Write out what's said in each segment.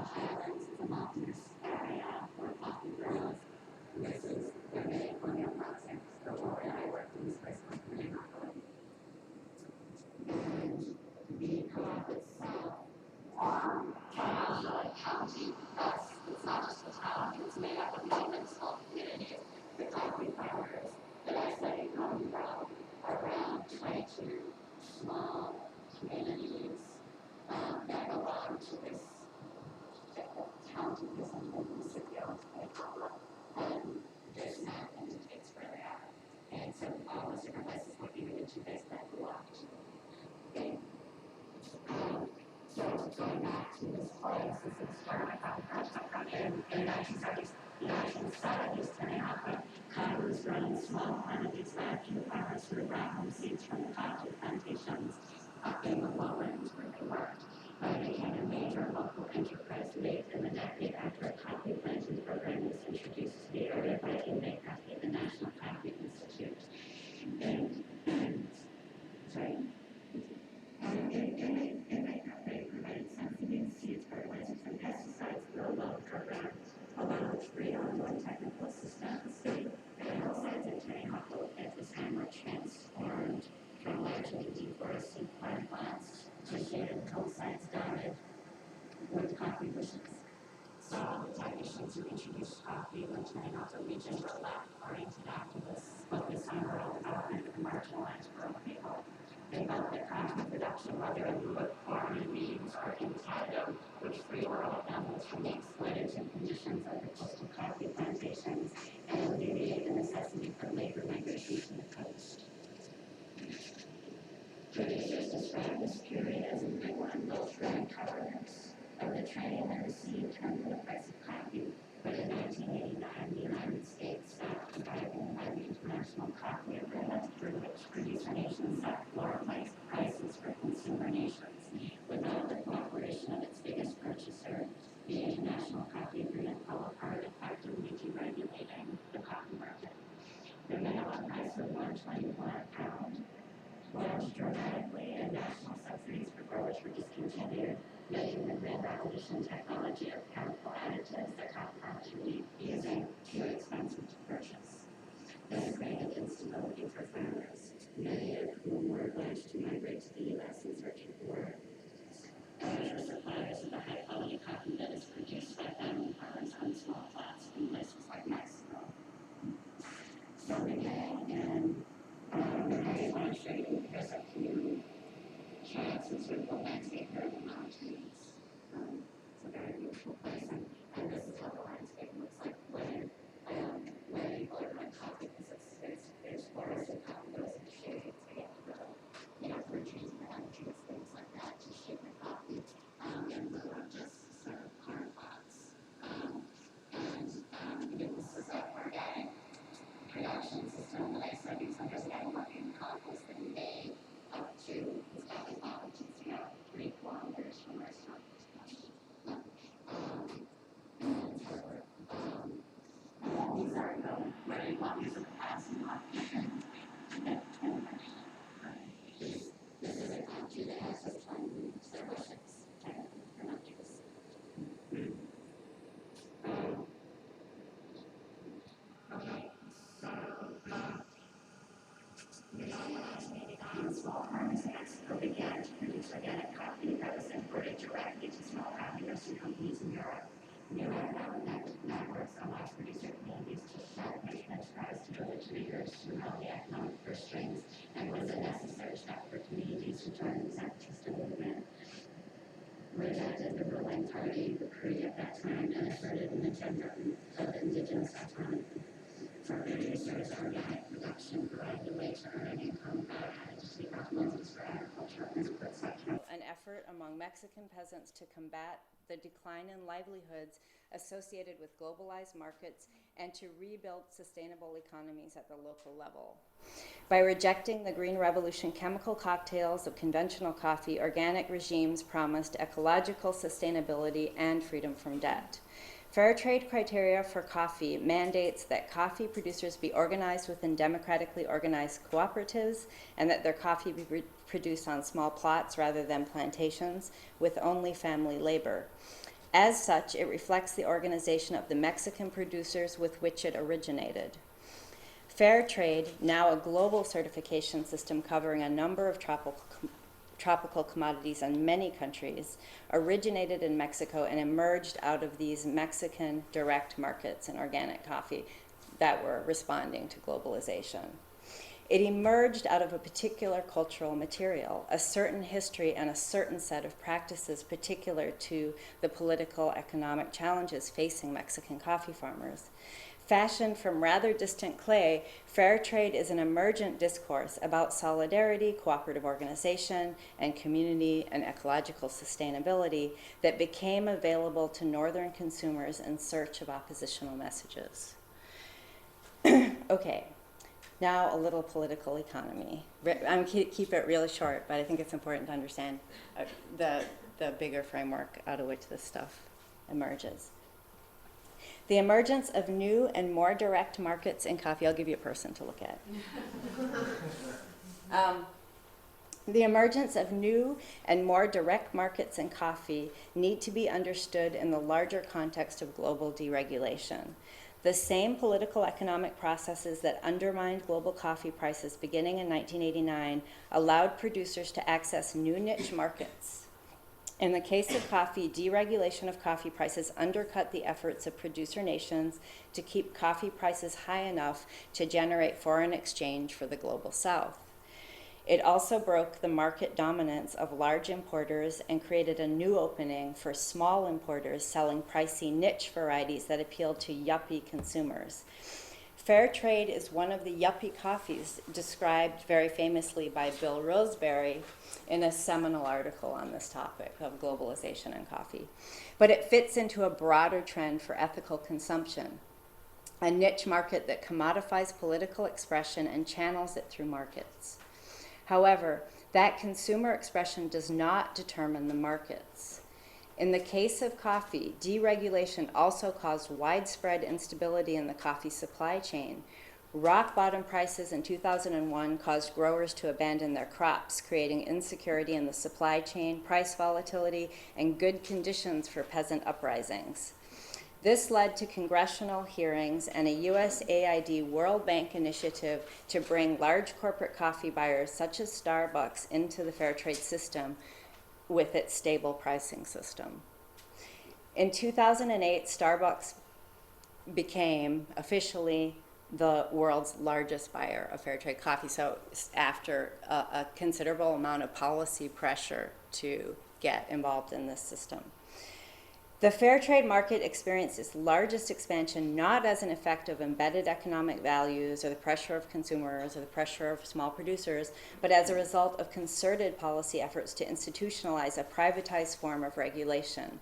highlands is a mountainous area where coffee grows. This is the main colonial process. The Doane I worked in this place was pretty cool. And the co-op itself, Chiapas County, thus it's not just a town, it's made up of many small communities. The coffee farmers that I studied come from around 22 small communities that belong to this county, this municipality, they call it. There's map indicates where they're at. And so all those different places might be really two places that belong to. So going back to this place, this is where my coffee project from in the 1970s, turning out that coffee was grown in small quantities by a few farmers who brought home seeds from the coffee plantations up in the lowlands where they worked. But it became a major local enterprise late in the decade after a coffee planting program was introduced to the area by Inmate Coffee, the National Coffee Institute. They provided subsidies, seeds, fertilizers, and pesticides through a loan program, along with free ongoing technical assistance. The hillsides in Chiapas at this time were transformed from largely deforested farmlands to shaded hillsides dotted with coffee bushes. So the technicians who introduced coffee in the Chiapas region were left-oriented activists focused on rural development and marginalized rural people. They felt that coffee production, whether in lieu of corn and beans or in tandem with free rural animals from the exploitative conditions of the coastal coffee plantations and alleviate the necessity for labor migration to the coast. Producers describe this period as a big one, both for uncoverance of the trade and received under the price of coffee. But in 1989, the United States stopped abiding by the International Coffee Agreement, through which producer nations set floor prices for consumer nations, without the cooperation of its biggest purchaser. The International Coffee Agreement fell apart, effectively deregulating the coffee market. The minimum price of $1.24 a pound plunged dramatically, and national subsidies for growers were discontinued, making the Green Revolution technology of chemical additives that coffee farmers were using too expensive to purchase. This created instability for farmers, many of whom were obliged to migrate to the U.S. in search of work. Others were suppliers of the high-quality coffee that is produced by family farmers on small plots in places like Mexico. So beginning in I want to show you, there's a few chances with the landscape here in the mountains. It's a very beautiful place, and this is what the landscape looks like when people are growing coffee, because there's forested coffee goes into shade, so you have to grow, for changing the energies, things like that, to shape the coffee, in lieu of just sort of corn pots. This is an organic production system that I studied. So there's a working compost that we made up to this coffee farm, which is 3 kilometers from our start. These are very copies of the past and this is a country that has such language, their wishes, and remedies. Small farmers in Mexico began to produce organic coffee that was imported directly to small coffee roasting companies in Europe. New networks allowed producer communities to shut many enterprise to village leaders who held the economic purse strings, and was a necessary step for communities to join the Zapatista movement. Rejected the ruling party, the PRI at that time, and asserted an agenda of indigenous autonomy. For producers, organic production provided a way to earn an income without having to take off loans for agricultural inputs like an effort among Mexican peasants to combat the decline in livelihoods associated with globalized markets and to rebuild sustainable economies at the local level. By rejecting the Green Revolution chemical cocktails of conventional coffee, organic regimes promised ecological sustainability and freedom from debt. Fair trade criteria for coffee mandates that coffee producers be organized within democratically organized cooperatives and that their coffee be produced on small plots rather than plantations with only family labor. As such, it reflects the organization of the Mexican producers with which it originated. Fair trade, now a global certification system covering a number of tropical commodities in many countries, originated in Mexico and emerged out of these Mexican direct markets in organic coffee that were responding to globalization. It emerged out of a particular cultural material, a certain history and a certain set of practices particular to the political, economic challenges facing Mexican coffee farmers. Fashioned from rather distant clay, fair trade is an emergent discourse about solidarity, cooperative organization, and community and ecological sustainability that became available to northern consumers in search of oppositional messages. Okay, now a little political economy. I'm keep it really short, but I think it's important to understand the bigger framework out of which this stuff emerges. The emergence of new and more direct markets in coffee. I'll give you a person to look at. The emergence of new and more direct markets in coffee need to be understood in the larger context of global deregulation. The same political economic processes that undermined global coffee prices beginning in 1989 allowed producers to access new niche markets. In the case of coffee, deregulation of coffee prices undercut the efforts of producer nations to keep coffee prices high enough to generate foreign exchange for the global south. It also broke the market dominance of large importers and created a new opening for small importers selling pricey niche varieties that appealed to yuppie consumers. Fair trade is one of the yuppie coffees described very famously by Bill Roseberry in a seminal article on this topic of globalization and coffee. But it fits into a broader trend for ethical consumption, a niche market that commodifies political expression and channels it through markets. However, that consumer expression does not determine the markets. In the case of coffee, deregulation also caused widespread instability in the coffee supply chain. Rock bottom prices in 2001 caused growers to abandon their crops, creating insecurity in the supply chain, price volatility, and good conditions for peasant uprisings. This led to congressional hearings and a USAID World Bank initiative to bring large corporate coffee buyers such as Starbucks into the fair trade system with its stable pricing system. In 2008, Starbucks became officially the world's largest buyer of fair trade coffee, so after a considerable amount of policy pressure to get involved in this system. The fair trade market experienced its largest expansion not as an effect of embedded economic values or the pressure of consumers or the pressure of small producers, but as a result of concerted policy efforts to institutionalize a privatized form of regulation.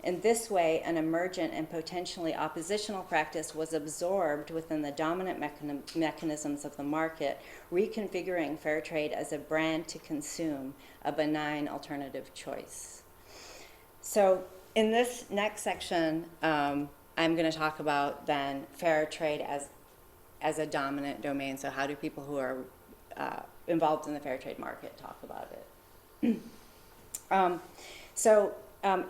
In this way, an emergent and potentially oppositional practice was absorbed within the dominant mechanisms of the market, reconfiguring fair trade as a brand to consume, a benign alternative choice. So, in this next section, I'm going to talk about then fair trade as a dominant domain. So how do people who are involved in the fair trade market talk about it?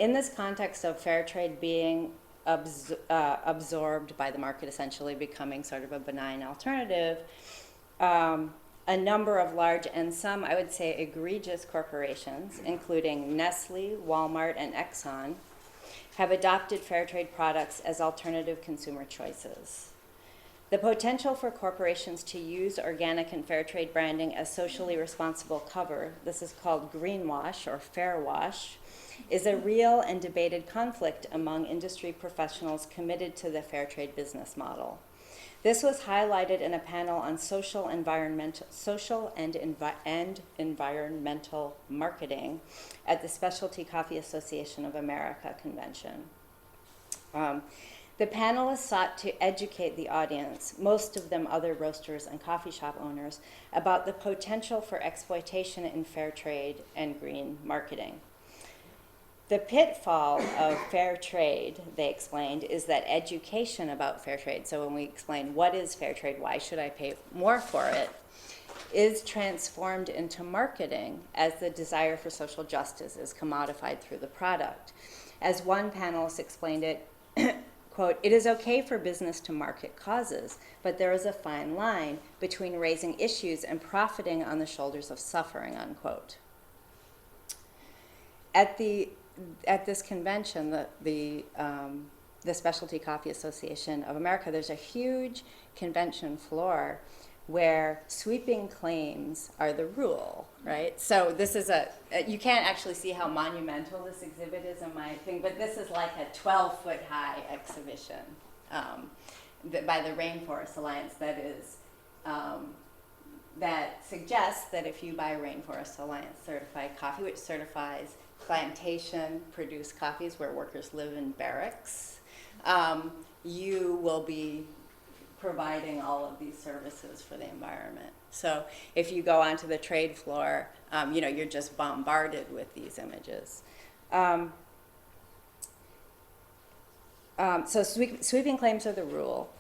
In this context of fair trade being absorbed by the market, essentially becoming sort of a benign alternative, a number of large and some, I would say, egregious corporations, including Nestle, Walmart, and Exxon, have adopted fair trade products as alternative consumer choices. The potential for corporations to use organic and fair trade branding as socially responsible cover, this is called greenwash or fair wash, is a real and debated conflict among industry professionals committed to the fair trade business model. This was highlighted in a panel on social and environmental marketing at the Specialty Coffee Association of America convention. The panelists sought to educate the audience, most of them other roasters and coffee shop owners, about the potential for exploitation in fair trade and green marketing. The pitfall of fair trade, they explained, is that education about fair trade, so when we explain what is fair trade, why should I pay more for it, is transformed into marketing as the desire for social justice is commodified through the product. As one panelist explained it, quote, "It is okay for business to market causes, but there is a fine line between raising issues and profiting on the shoulders of suffering," unquote. At this convention, the Specialty Coffee Association of America, there's a huge convention floor where sweeping claims are the rule, right? So this is you can't actually see how monumental this exhibit is in my thing, but this is like a 12-foot high exhibition by the Rainforest Alliance that suggests that if you buy Rainforest Alliance certified coffee, which certifies plantation-produced coffees where workers live in barracks, you will be providing all of these services for the environment. So if you go onto the trade floor, you're just bombarded with these images. So sweeping claims are the rule.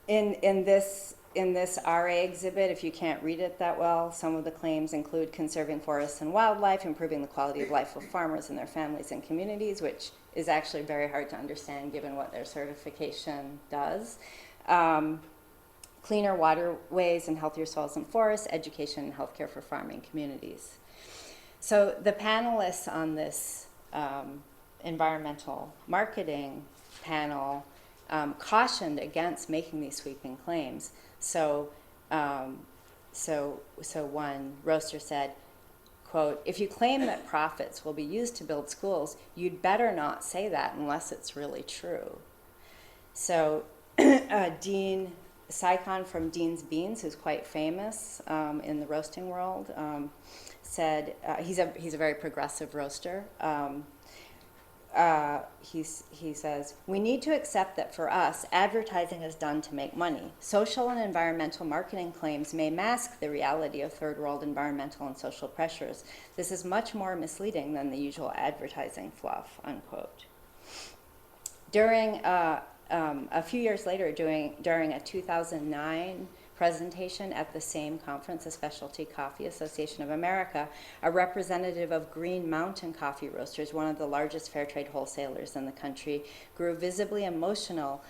In this RA exhibit, if you can't read it that well, some of the claims include conserving forests and wildlife, improving the quality of life of farmers and their families and communities, which is actually very hard to understand given what their certification does. Cleaner waterways and healthier soils and forests, education and healthcare for farming communities. So the panelists on this environmental marketing panel cautioned against making these sweeping claims. So one roaster said, quote, "If you claim that profits will be used to build schools, you'd better not say that unless it's really true." So Dean Sycon from Dean's Beans, who's quite famous in the roasting world, said, he's a very progressive roaster. He says, "We need to accept that for us, advertising is done to make money. Social and environmental marketing claims may mask the reality of third world environmental and social pressures. This is much more misleading than the usual advertising fluff," unquote. During a few years later, during a 2009 presentation at the same conference, the Specialty Coffee Association of America, a representative of Green Mountain Coffee Roasters, one of the largest fair trade wholesalers in the country, grew visibly emotional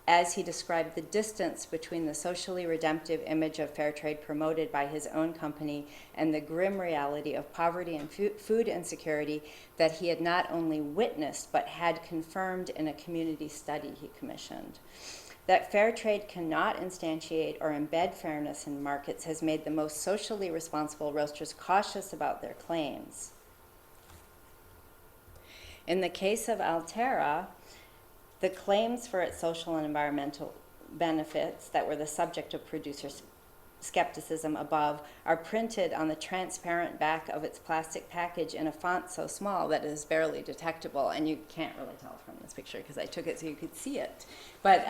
as he described the distance between the socially redemptive image of fair trade promoted by his own company and the grim reality of poverty and food insecurity that he had not only witnessed but had confirmed in a community study he commissioned. That fair trade cannot instantiate or embed fairness in markets has made the most socially responsible roasters cautious about their claims. In the case of Altera, the claims for its social and environmental benefits that were the subject of producer skepticism above are printed on the transparent back of its plastic package in a font so small that it is barely detectable, and you can't really tell from this picture because I took it so you could see it. But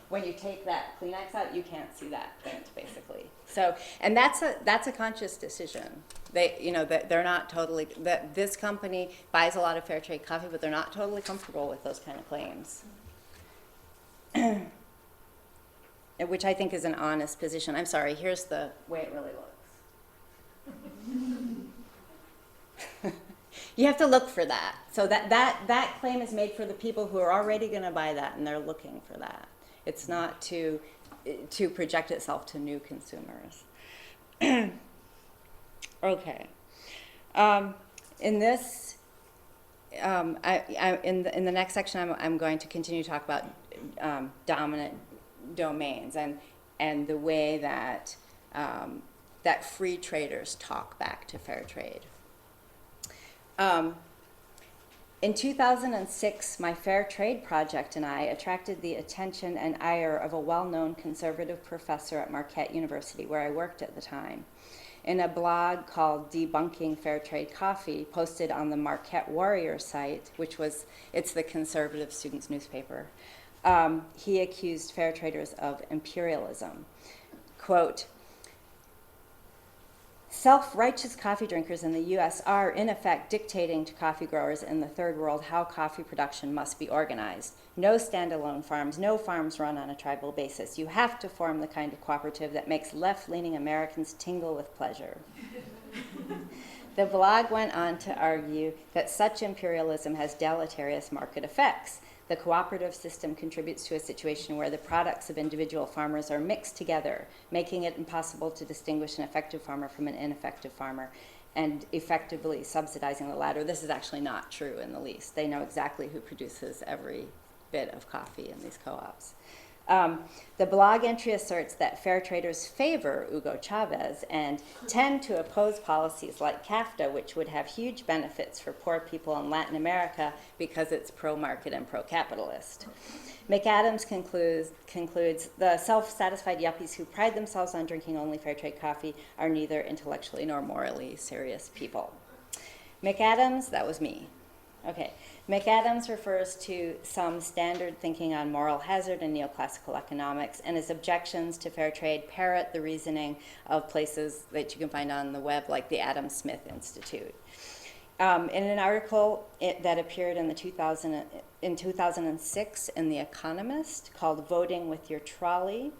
when you take that Kleenex out, you can't see that print, basically. So, and that's a conscious decision. They're not totally, this company buys a lot of fair trade coffee, but they're not totally comfortable with those kind of claims. Which I think is an honest position. I'm sorry, here's the way it really looks. You have to look for that. So that claim is made for the people who are already going to buy that, and they're looking for that. It's not to project itself to new consumers. Okay. In this, in the next section, I'm going to continue to talk about dominant domains and the way that that free traders talk back to fair trade. In 2006, my Fair Trade Project and I attracted the attention and ire of a well-known conservative professor at Marquette University, where I worked at the time. In a blog called Debunking Fair Trade Coffee, posted on the Marquette Warrior site, it's the conservative students' newspaper, he accused fair traders of imperialism. Quote, "Self-righteous coffee drinkers in the U.S. are, in effect, dictating to coffee growers in the third world how coffee production must be organized. No standalone farms, no farms run on a tribal basis. You have to form the kind of cooperative that makes left-leaning Americans tingle with pleasure." The blog went on to argue that such imperialism has deleterious market effects. The cooperative system contributes to a situation where the products of individual farmers are mixed together, making it impossible to distinguish an effective farmer from an ineffective farmer, and effectively subsidizing the latter. This is actually not true in the least. They know exactly who produces every bit of coffee in these co-ops. The blog entry asserts that fair traders favor Hugo Chavez and tend to oppose policies like CAFTA, which would have huge benefits for poor people in Latin America because it's pro-market and pro-capitalist. McAdams concludes the self-satisfied yuppies who pride themselves on drinking only fair trade coffee are neither intellectually nor morally serious people. McAdams, that was me. Okay. McAdams refers to some standard thinking on moral hazard in neoclassical economics, and his objections to fair trade parrot the reasoning of places that you can find on the web, like the Adam Smith Institute. In an article that appeared in 2006 in The Economist called Voting with Your Trolley,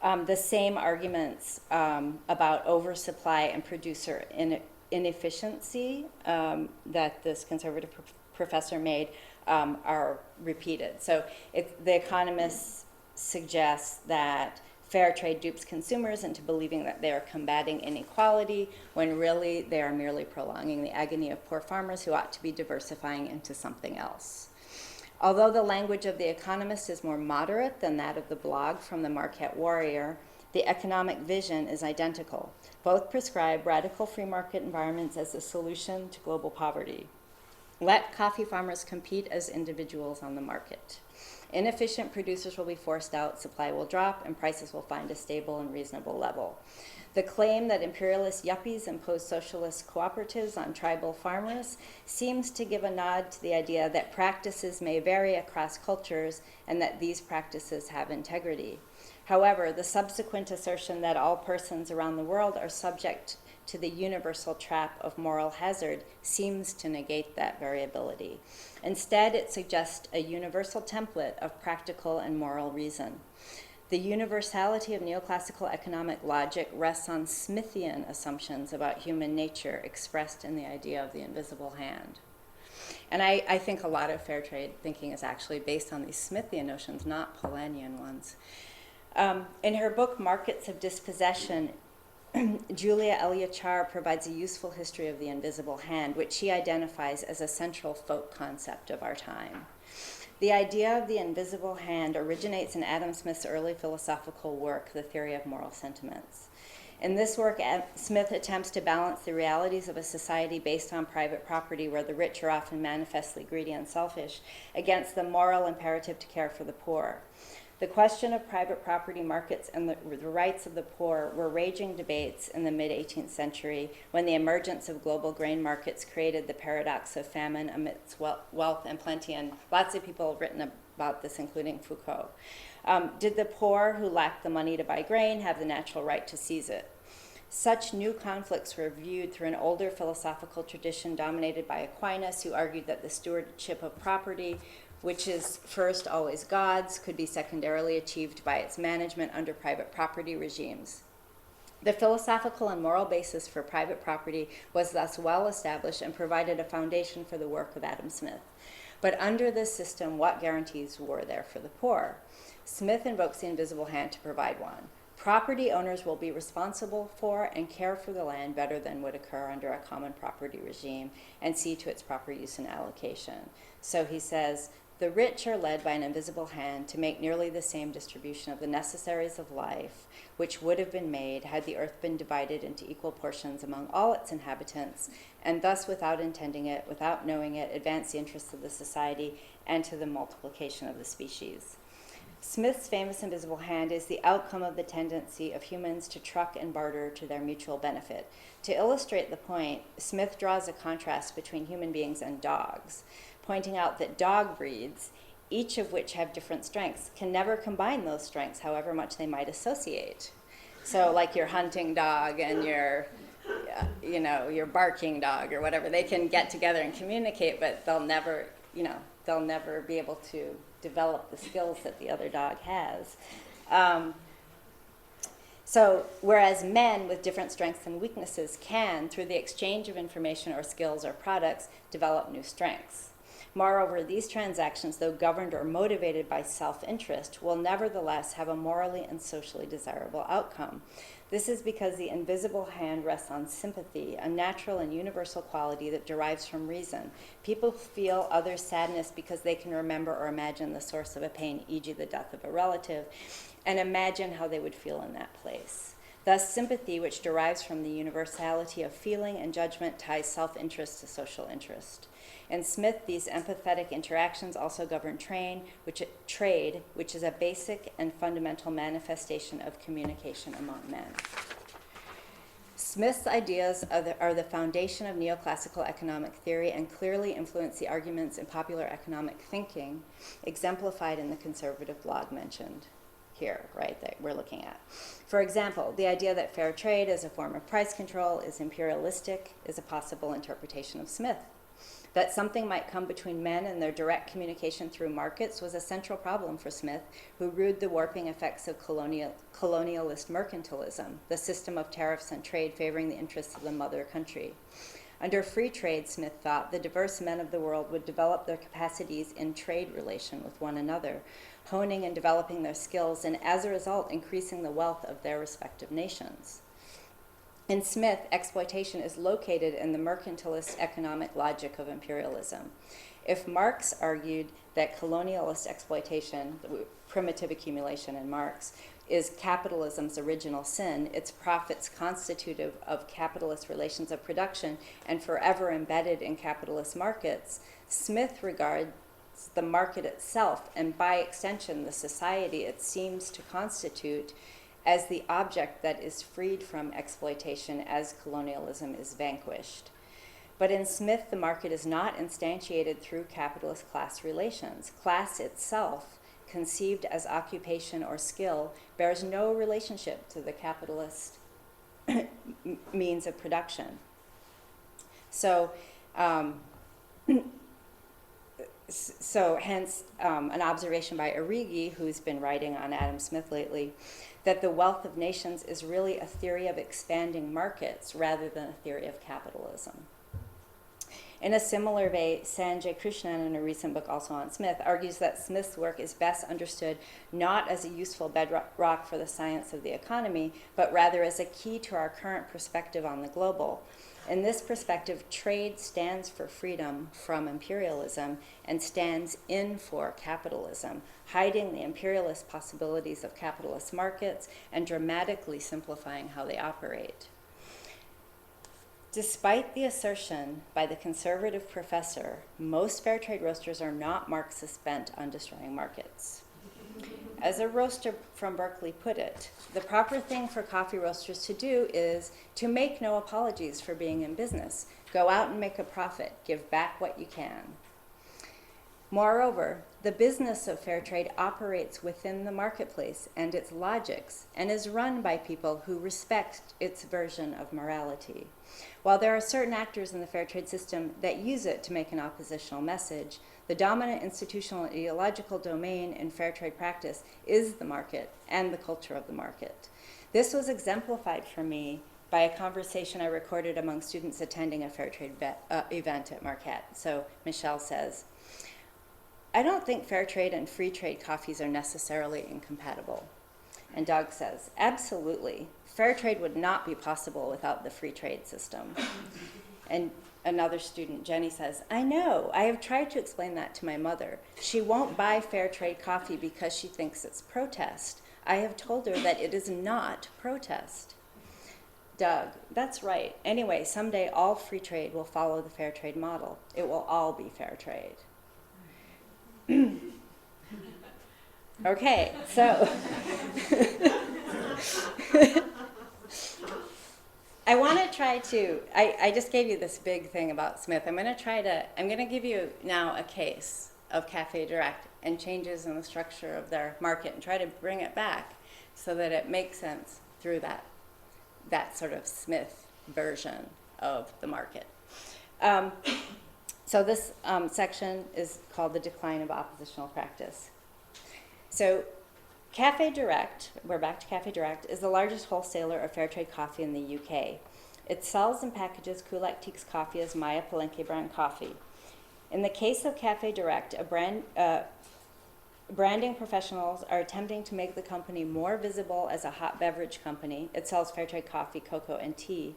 the same arguments about oversupply and producer inefficiency that this conservative professor made are repeated. So The Economist suggests that fair trade dupes consumers into believing that they are combating inequality when really they are merely prolonging the agony of poor farmers who ought to be diversifying into something else. Although the language of The Economist is more moderate than that of the blog from the Marquette Warrior, the economic vision is identical. Both prescribe radical free market environments as a solution to global poverty. Let coffee farmers compete as individuals on the market. Inefficient producers will be forced out, supply will drop, and prices will find a stable and reasonable level. The claim that imperialist yuppies impose socialist cooperatives on tribal farmers seems to give a nod to the idea that practices may vary across cultures and that these practices have integrity. However, the subsequent assertion that all persons around the world are subject to the universal trap of moral hazard seems to negate that variability. Instead, it suggests a universal template of practical and moral reason. The universality of neoclassical economic logic rests on Smithian assumptions about human nature expressed in the idea of the invisible hand. And I think a lot of fair trade thinking is actually based on these Smithian notions, not Polanyian ones. In her book, Markets of Dispossession, Julia Elyachar provides a useful history of the invisible hand, which she identifies as a central folk concept of our time. The idea of the invisible hand originates in Adam Smith's early philosophical work, The Theory of Moral Sentiments. In this work, Smith attempts to balance the realities of a society based on private property, where the rich are often manifestly greedy and selfish, against the moral imperative to care for the poor. The question of private property markets and the rights of the poor were raging debates in the mid-18th century when the emergence of global grain markets created the paradox of famine amidst wealth and plenty, and lots of people have written about this, including Foucault. Did the poor who lacked the money to buy grain have the natural right to seize it? Such new conflicts were viewed through an older philosophical tradition dominated by Aquinas, who argued that the stewardship of property, which is first always God's, could be secondarily achieved by its management under private property regimes. The philosophical and moral basis for private property was thus well established and provided a foundation for the work of Adam Smith. But under this system, what guarantees were there for the poor? Smith invokes the invisible hand to provide one. Property owners will be responsible for and care for the land better than would occur under a common property regime and see to its proper use and allocation. So he says, the rich are led by an invisible hand to make nearly the same distribution of the necessaries of life, which would have been made had the earth been divided into equal portions among all its inhabitants, and thus, without intending it, without knowing it, advance the interests of the society and to the multiplication of the species. Smith's famous invisible hand is the outcome of the tendency of humans to truck and barter to their mutual benefit. To illustrate the point, Smith draws a contrast between human beings and dogs, pointing out that dog breeds, each of which have different strengths, can never combine those strengths, however much they might associate. So like your hunting dog and your barking dog or whatever, they can get together and communicate, but they'll never be able to develop the skills that the other dog has. So, whereas men with different strengths and weaknesses can, through the exchange of information or skills or products, develop new strengths. Moreover, these transactions, though governed or motivated by self-interest, will nevertheless have a morally and socially desirable outcome. This is because the invisible hand rests on sympathy, a natural and universal quality that derives from reason. People feel others' sadness because they can remember or imagine the source of a pain, e.g. the death of a relative, and imagine how they would feel in that place. Thus, sympathy, which derives from the universality of feeling and judgment, ties self-interest to social interest. In Smith, these empathetic interactions also govern trade, which is a basic and fundamental manifestation of communication among men. Smith's ideas are the foundation of neoclassical economic theory and clearly influence the arguments in popular economic thinking, exemplified in the conservative blog mentioned here, right, that we're looking at. For example, the idea that fair trade as a form of price control is imperialistic is a possible interpretation of Smith. That something might come between men and their direct communication through markets was a central problem for Smith, who rued the warping effects of colonialist mercantilism, the system of tariffs and trade favoring the interests of the mother country. Under free trade, Smith thought, the diverse men of the world would develop their capacities in trade relation with one another, honing and developing their skills, and as a result, increasing the wealth of their respective nations. In Smith, exploitation is located in the mercantilist economic logic of imperialism. If Marx argued that colonialist exploitation, primitive accumulation in Marx, is capitalism's original sin, its profits constitutive of capitalist relations of production and forever embedded in capitalist markets, Smith regards the market itself, and by extension the society it seems to constitute, as the object that is freed from exploitation as colonialism is vanquished. But in Smith, the market is not instantiated through capitalist class relations. Class itself, conceived as occupation or skill, bears no relationship to the capitalist means of production. So, hence, an observation by Origi, who's been writing on Adam Smith lately, that the wealth of nations is really a theory of expanding markets rather than a theory of capitalism. In a similar way, Sanjay Krishnan, in a recent book also on Smith, argues that Smith's work is best understood not as a useful bedrock for the science of the economy, but rather as a key to our current perspective on the global. In this perspective, trade stands for freedom from imperialism and stands in for capitalism, hiding the imperialist possibilities of capitalist markets and dramatically simplifying how they operate. Despite the assertion by the conservative professor, most fair trade roasters are not Marxists bent on destroying markets. As a roaster from Berkeley put it, the proper thing for coffee roasters to do is to make no apologies for being in business. Go out and make a profit. Give back what you can. Moreover, the business of fair trade operates within the marketplace and its logics and is run by people who respect its version of morality. While there are certain actors in the fair trade system that use it to make an oppositional message, the dominant institutional and ideological domain in fair trade practice is the market and the culture of the market. This was exemplified for me by a conversation I recorded among students attending a fair trade event at Marquette. So Michelle says, I don't think fair trade and free trade coffees are necessarily incompatible. And Doug says, absolutely. Fair trade would not be possible without the free trade system. And another student, Jenny, says, I know. I have tried to explain that to my mother. She won't buy fair trade coffee because she thinks it's protest. I have told her that it is not protest. Doug, that's right. Anyway, someday all free trade will follow the fair trade model. It will all be fair trade. Okay, so I want to try to, I just gave you this big thing about Smith. I'm going to give you now a case of Cafe Direct and changes in the structure of their market and try to bring it back so that it makes sense through that sort of Smith version of the market. So this section is called The Decline of Oppositional Practice. So Cafe Direct, we're back to Cafe Direct, is the largest wholesaler of fair trade coffee in the UK. It sells and packages Kulak Teak's coffee as Maya Palenque brand coffee. In the case of Cafe Direct, branding professionals are attempting to make the company more visible as a hot beverage company. It sells fair trade coffee, cocoa, and tea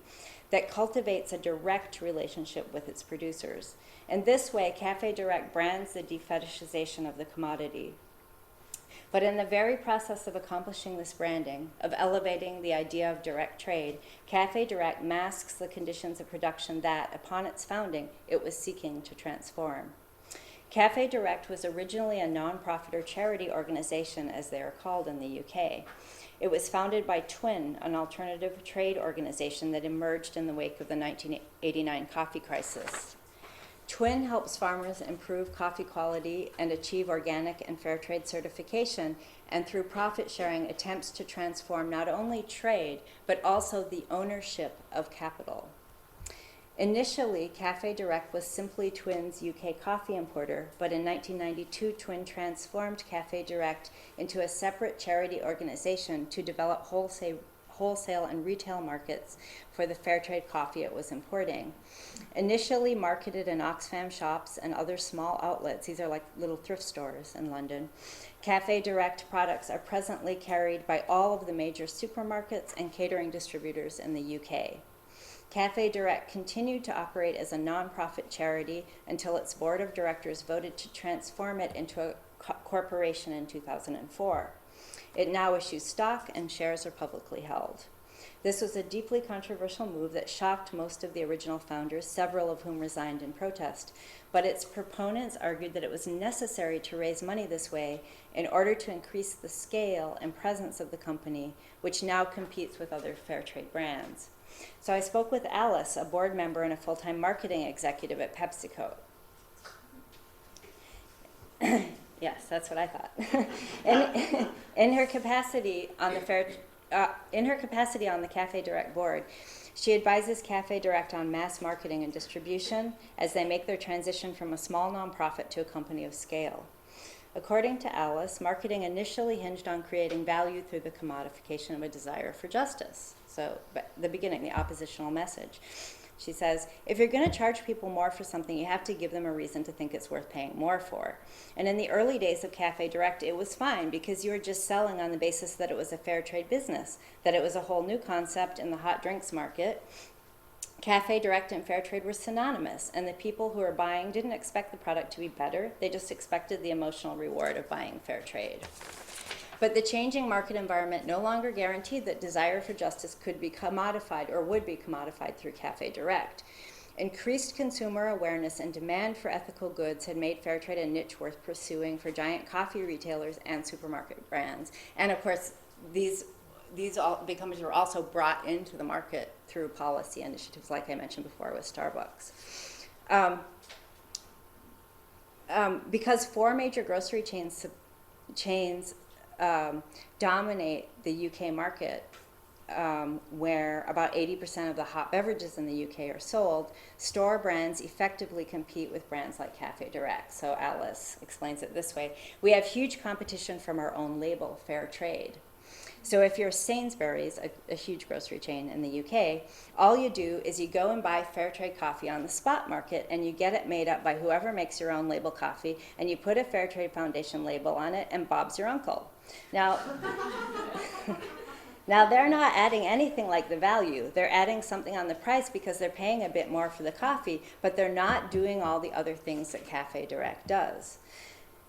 that cultivates a direct relationship with its producers. In this way, Cafe Direct brands the defetishization of the commodity. But in the very process of accomplishing this branding, of elevating the idea of direct trade, Cafe Direct masks the conditions of production that, upon its founding, it was seeking to transform. Cafe Direct was originally a nonprofit or charity organization, as they are called in the UK. It was founded by Twin, an alternative trade organization that emerged in the wake of the 1989 coffee crisis. Twin helps farmers improve coffee quality and achieve organic and fair trade certification, and through profit sharing attempts to transform not only trade, but also the ownership of capital. Initially, Cafe Direct was simply Twin's UK coffee importer, but in 1992, Twin transformed Cafe Direct into a separate charity organization to develop wholesale and retail markets for the fair trade coffee it was importing. Initially marketed in Oxfam shops and other small outlets, these are like little thrift stores in London, Cafe Direct products are presently carried by all of the major supermarkets and catering distributors in the UK. Cafe Direct continued to operate as a non-profit charity until its board of directors voted to transform it into a corporation in 2004. It now issues stock and shares are publicly held. This was a deeply controversial move that shocked most of the original founders, several of whom resigned in protest. But its proponents argued that it was necessary to raise money this way in order to increase the scale and presence of the company, which now competes with other fair trade brands. So I spoke with Alice, a board member and a full-time marketing executive at PepsiCo. Yes, that's what I thought. In her capacity on the Cafe Direct board, she advises Cafe Direct on mass marketing and distribution as they make their transition from a small nonprofit to a company of scale. According to Alice, marketing initially hinged on creating value through the commodification of a desire for justice. So the beginning, the oppositional message. She says, if you're going to charge people more for something, you have to give them a reason to think it's worth paying more for. And in the early days of Cafe Direct, it was fine because you were just selling on the basis that it was a fair trade business, that it was a whole new concept in the hot drinks market. Cafe Direct and fair trade were synonymous, and the people who were buying didn't expect the product to be better. They just expected the emotional reward of buying fair trade. But the changing market environment no longer guaranteed that desire for justice could be commodified or would be commodified through Cafe Direct. Increased consumer awareness and demand for ethical goods had made fair trade a niche worth pursuing for giant coffee retailers and supermarket brands. And of course, these companies were also brought into the market through policy initiatives, like I mentioned before with Starbucks. Because four major grocery chains dominate the UK market, where about 80% of the hot beverages in the UK are sold, store brands effectively compete with brands like Cafe Direct. So Alice explains it this way. We have huge competition from our own label, Fair Trade. So if you're Sainsbury's, a huge grocery chain in the UK, all you do is you go and buy fair trade coffee on the spot market and you get it made up by whoever makes your own label coffee, and you put a Fair Trade Foundation label on it, and Bob's your uncle. Now, now they're not adding anything like the value. They're adding something on the price because they're paying a bit more for the coffee, but they're not doing all the other things that Cafe Direct does.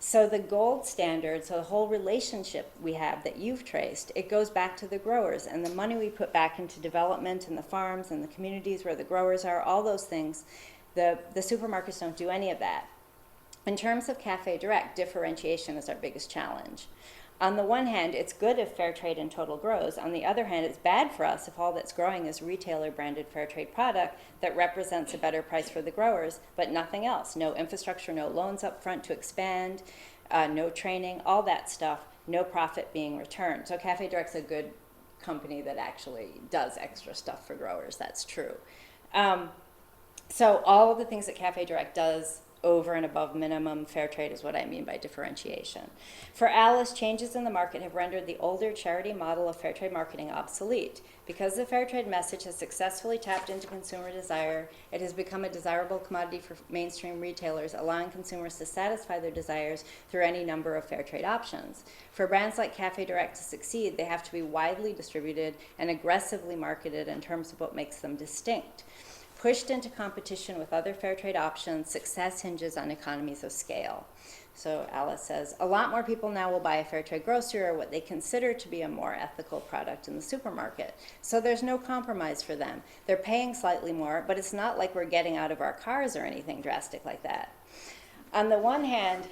So the gold standard, so the whole relationship we have that you've traced, it goes back to the growers, and the money we put back into development and the farms and the communities where the growers are, all those things, the supermarkets don't do any of that. In terms of Cafe Direct, differentiation is our biggest challenge. On the one hand, it's good if fair trade in total grows. On the other hand, it's bad for us if all that's growing is retailer-branded fair trade product that represents a better price for the growers, but nothing else. No infrastructure, no loans up front to expand, no training, all that stuff, no profit being returned. So Cafe Direct's a good company that actually does extra stuff for growers. That's true. So all of the things that Cafe Direct does over and above minimum fair trade is what I mean by differentiation. For Alice, changes in the market have rendered the older charity model of fair trade marketing obsolete. Because the fair trade message has successfully tapped into consumer desire, it has become a desirable commodity for mainstream retailers, allowing consumers to satisfy their desires through any number of fair trade options. For brands like Cafe Direct to succeed, they have to be widely distributed and aggressively marketed in terms of what makes them distinct. Pushed into competition with other fair trade options, success hinges on economies of scale. So Alice says, a lot more people now will buy a fair trade grocery or what they consider to be a more ethical product in the supermarket. So there's no compromise for them. They're paying slightly more, but it's not like we're getting out of our cars or anything drastic like that. On the one hand,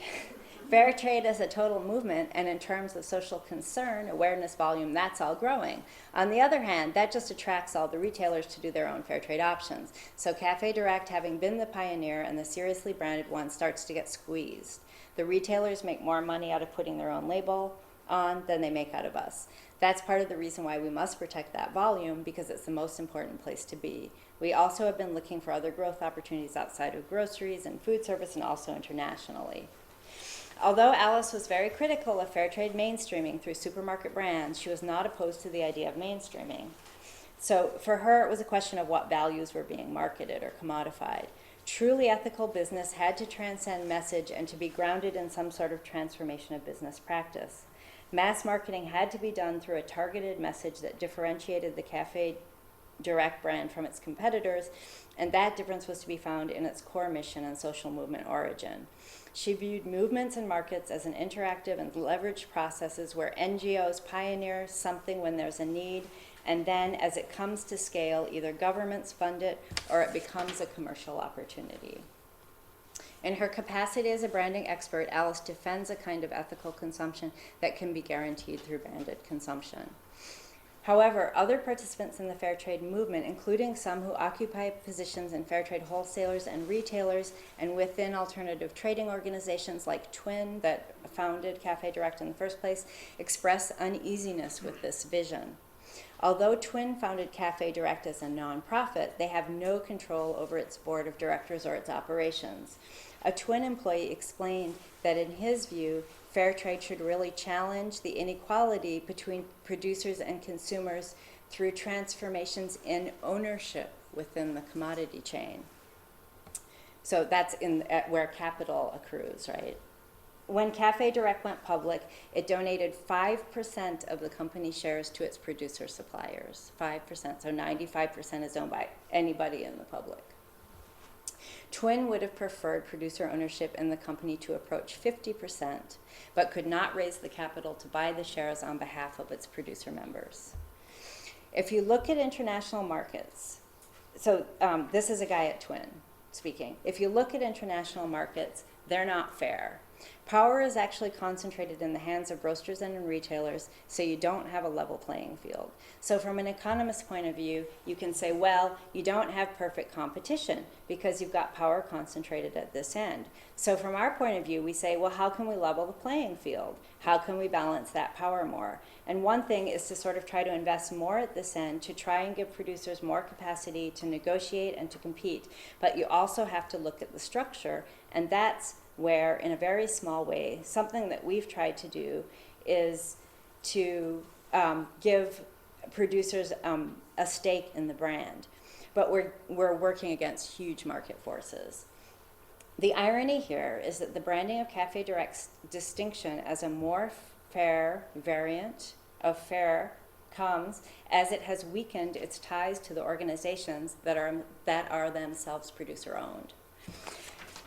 fair trade as a total movement, and in terms of social concern, awareness, volume, that's all growing. On the other hand, that just attracts all the retailers to do their own fair trade options. So Cafe Direct, having been the pioneer and the seriously branded one, starts to get squeezed. The retailers make more money out of putting their own label on than they make out of us. That's part of the reason why we must protect that volume, because it's the most important place to be. We also have been looking for other growth opportunities outside of groceries and food service, and also internationally. Although Alice was very critical of fair trade mainstreaming through supermarket brands, she was not opposed to the idea of mainstreaming. So for her, it was a question of what values were being marketed or commodified. Truly ethical business had to transcend message and to be grounded in some sort of transformation of business practice. Mass marketing had to be done through a targeted message that differentiated the Cafe Direct brand from its competitors, and that difference was to be found in its core mission and social movement origin. She viewed movements and markets as an interactive and leveraged processes where NGOs pioneer something when there's a need, and then as it comes to scale, either governments fund it or it becomes a commercial opportunity. In her capacity as a branding expert, Alice defends a kind of ethical consumption that can be guaranteed through branded consumption. However, other participants in the fair trade movement, including some who occupy positions in fair trade wholesalers and retailers and within alternative trading organizations like Twin, that founded Cafe Direct in the first place, express uneasiness with this vision. Although Twin founded Cafe Direct as a nonprofit, they have no control over its board of directors or its operations. A Twin employee explained that in his view, fair trade should really challenge the inequality between producers and consumers through transformations in ownership within the commodity chain. So that's where capital accrues, right? When Cafe Direct went public, it donated 5% of the company shares to its producer suppliers. 5%, so 95% is owned by anybody in the public. Twin would have preferred producer ownership in the company to approach 50%, but could not raise the capital to buy the shares on behalf of its producer members. If you look at international markets, so this is a guy at Twin speaking. If you look at international markets, they're not fair. Power is actually concentrated in the hands of roasters and in retailers, so you don't have a level playing field. So from an economist's point of view, you can say, well, you don't have perfect competition because you've got power concentrated at this end. So from our point of view, we say, well, how can we level the playing field? How can we balance that power more? And one thing is to sort of try to invest more at this end to try and give producers more capacity to negotiate and to compete. But you also have to look at the structure, and that's where, in a very small way, something that we've tried to do is to give producers a stake in the brand. But we're working against huge market forces. The irony here is that the branding of Cafe Direct's distinction as a more fair variant of fair comes as it has weakened its ties to the organizations that are themselves producer-owned.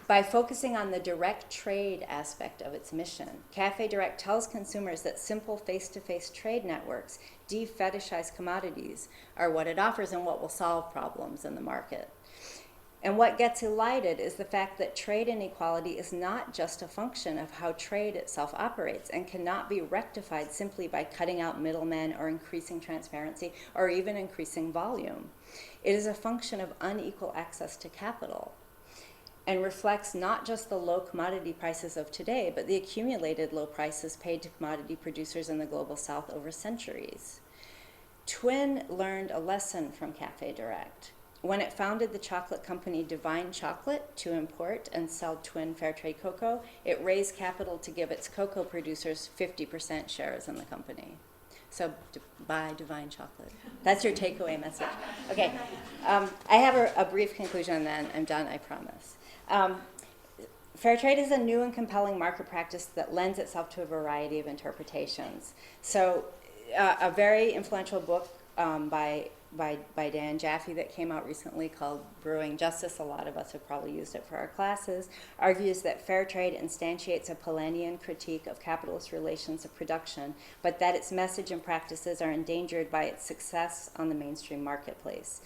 By focusing on the direct trade aspect of its mission, Cafe Direct tells consumers that simple face-to-face trade networks, de-fetishize commodities, are what it offers and what will solve problems in the market. And what gets elided is the fact that trade inequality is not just a function of how trade itself operates and cannot be rectified simply by cutting out middlemen or increasing transparency or even increasing volume. It is a function of unequal access to capital, and reflects not just the low commodity prices of today, but the accumulated low prices paid to commodity producers in the global south over centuries. Twin learned a lesson from Cafe Direct. When it founded the chocolate company Divine Chocolate to import and sell twin fair trade cocoa, it raised capital to give its cocoa producers 50% shares in the company. So buy Divine Chocolate. That's your takeaway message. Okay, I have a brief conclusion and then I'm done, I promise. Fair trade is a new and compelling market practice that lends itself to a variety of interpretations. So a very influential book by Dan Jaffe that came out recently called Brewing Justice, a lot of us have probably used it for our classes, argues that fair trade instantiates a Polanyian critique of capitalist relations of production, but that its message and practices are endangered by its success on the mainstream marketplace.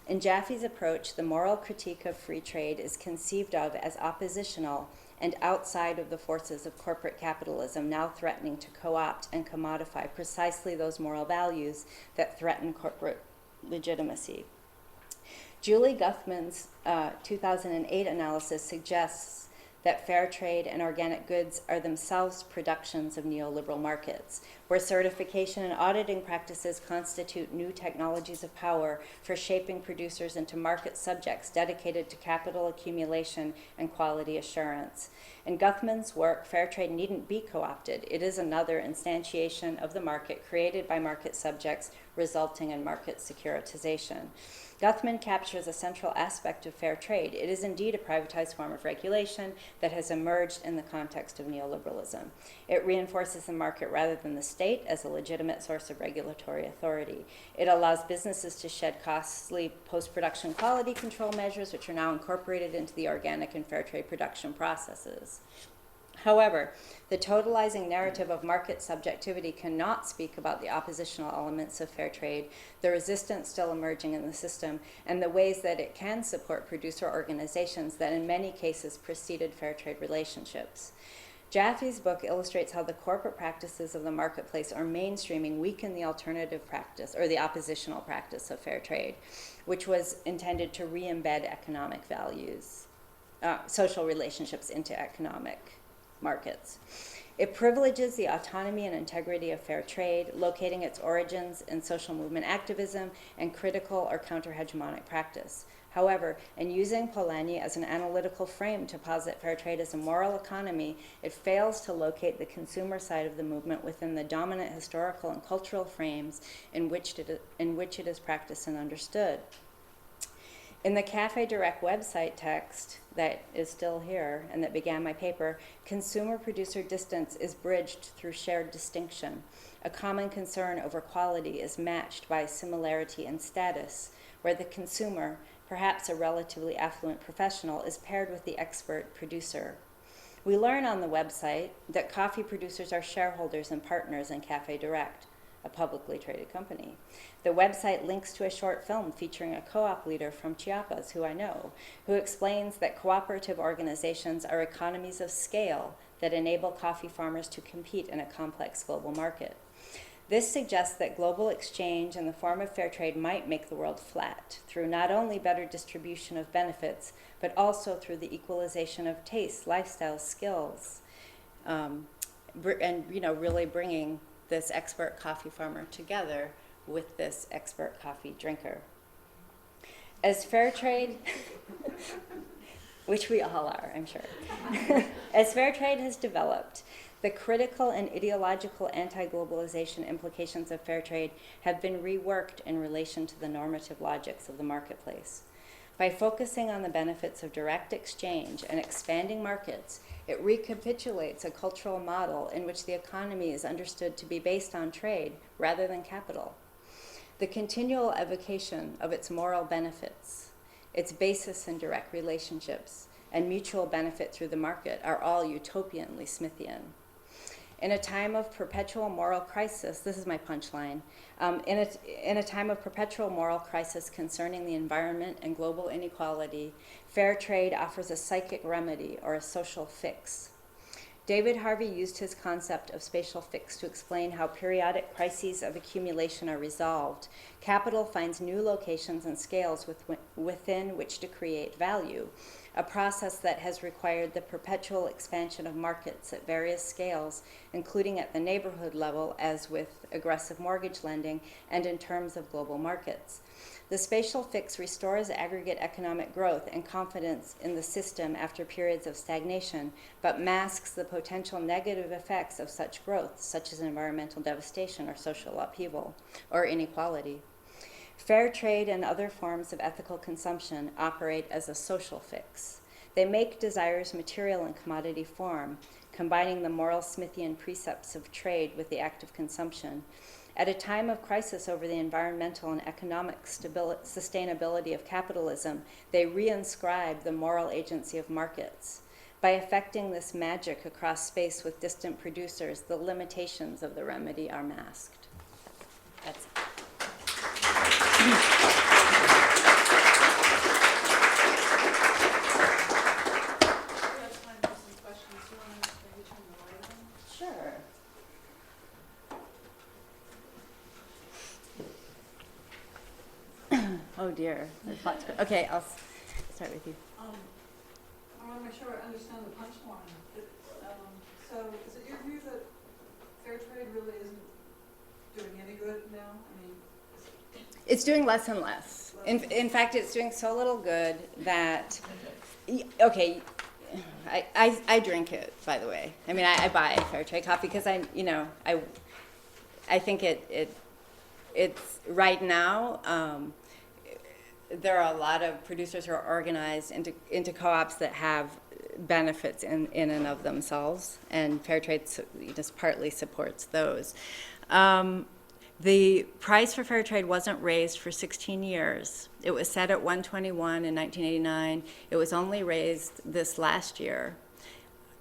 In Jaffe's approach, the moral critique of free trade is conceived of as oppositional and outside of the forces of corporate capitalism now threatening to co-opt and commodify precisely those moral values that threaten corporate legitimacy. Julie Guthman's 2008 analysis suggests that fair trade and organic goods are themselves productions of neoliberal markets, where certification and auditing practices constitute new technologies of power for shaping producers into market subjects dedicated to capital accumulation and quality assurance. In Guthman's work, fair trade needn't be co-opted. It is another instantiation of the market created by market subjects, resulting in market securitization. Guthman captures a central aspect of fair trade. It is indeed a privatized form of regulation that has emerged in the context of neoliberalism. It reinforces the market rather than the state as a legitimate source of regulatory authority. It allows businesses to shed costly post-production quality control measures, which are now incorporated into the organic and fair trade production processes. However, the totalizing narrative of market subjectivity cannot speak about the oppositional elements of fair trade, the resistance still emerging in the system, and the ways that it can support producer organizations that in many cases preceded fair trade relationships. Jaffe's book illustrates how the corporate practices of the marketplace are mainstreaming weaken the alternative practice, or the oppositional practice of fair trade, which was intended to re-embed economic values, social relationships into economic markets. It privileges the autonomy and integrity of fair trade, locating its origins in social movement activism and critical or counter-hegemonic practice. However, in using Polanyi as an analytical frame to posit fair trade as a moral economy, it fails to locate the consumer side of the movement within the dominant historical and cultural frames in which it is practiced and understood. In the Cafe Direct website text that is still here and that began my paper, consumer-producer distance is bridged through shared distinction. A common concern over quality is matched by similarity in status, where the consumer, perhaps a relatively affluent professional, is paired with the expert producer. We learn on the website that coffee producers are shareholders and partners in Cafe Direct, a publicly traded company. The website links to a short film featuring a co-op leader from Chiapas, who I know, who explains that cooperative organizations are economies of scale that enable coffee farmers to compete in a complex global market. This suggests that global exchange in the form of fair trade might make the world flat through not only better distribution of benefits, but also through the equalization of tastes, lifestyle, skills, and really bringing this expert coffee farmer together with this expert coffee drinker. As fair trade, which we all are, I'm sure, as fair trade has developed, the critical and ideological anti-globalization implications of fair trade have been reworked in relation to the normative logics of the marketplace. By focusing on the benefits of direct exchange and expanding markets, it recapitulates a cultural model in which the economy is understood to be based on trade rather than capital. The continual evocation of its moral benefits, its basis in direct relationships, and mutual benefit through the market are all utopianly Smithian. In a time of perpetual moral crisis, this is my punchline, in a time of perpetual moral crisis concerning the environment and global inequality, fair trade offers a psychic remedy or a social fix. David Harvey used his concept of spatial fix to explain how periodic crises of accumulation are resolved, Capital finds new locations and scales within which to create value, a process that has required the perpetual expansion of markets at various scales, including at the neighborhood level, as with aggressive mortgage lending, and in terms of global markets. The spatial fix restores aggregate economic growth and confidence in the system after periods of stagnation, but masks the potential negative effects of such growth, such as environmental devastation or social upheaval or inequality. Fair trade and other forms of ethical consumption operate as a social fix. They make desires material in commodity form, combining the moral Smithian precepts of trade with the act of consumption. At a time of crisis over the environmental and economic sustainability of capitalism, they reinscribe the moral agency of markets. By effecting this magic across space with distant producers, the limitations of the remedy are masked. That's it. Oh dear, there's lots of, okay, I'll start with you. I want to make sure I understand the punchline. So is it your view that fair trade really isn't doing any good now? I mean, it's doing less and less. In fact, it's doing so little good that, okay, I drink it, by the way. I mean, I buy fair trade coffee because I think it's right now, there are a lot of producers who are organized into co-ops that have benefits in and of themselves, and fair trade just partly supports those. The price for fair trade wasn't raised for 16 years. It was set at $121 in 1989. It was only raised this last year.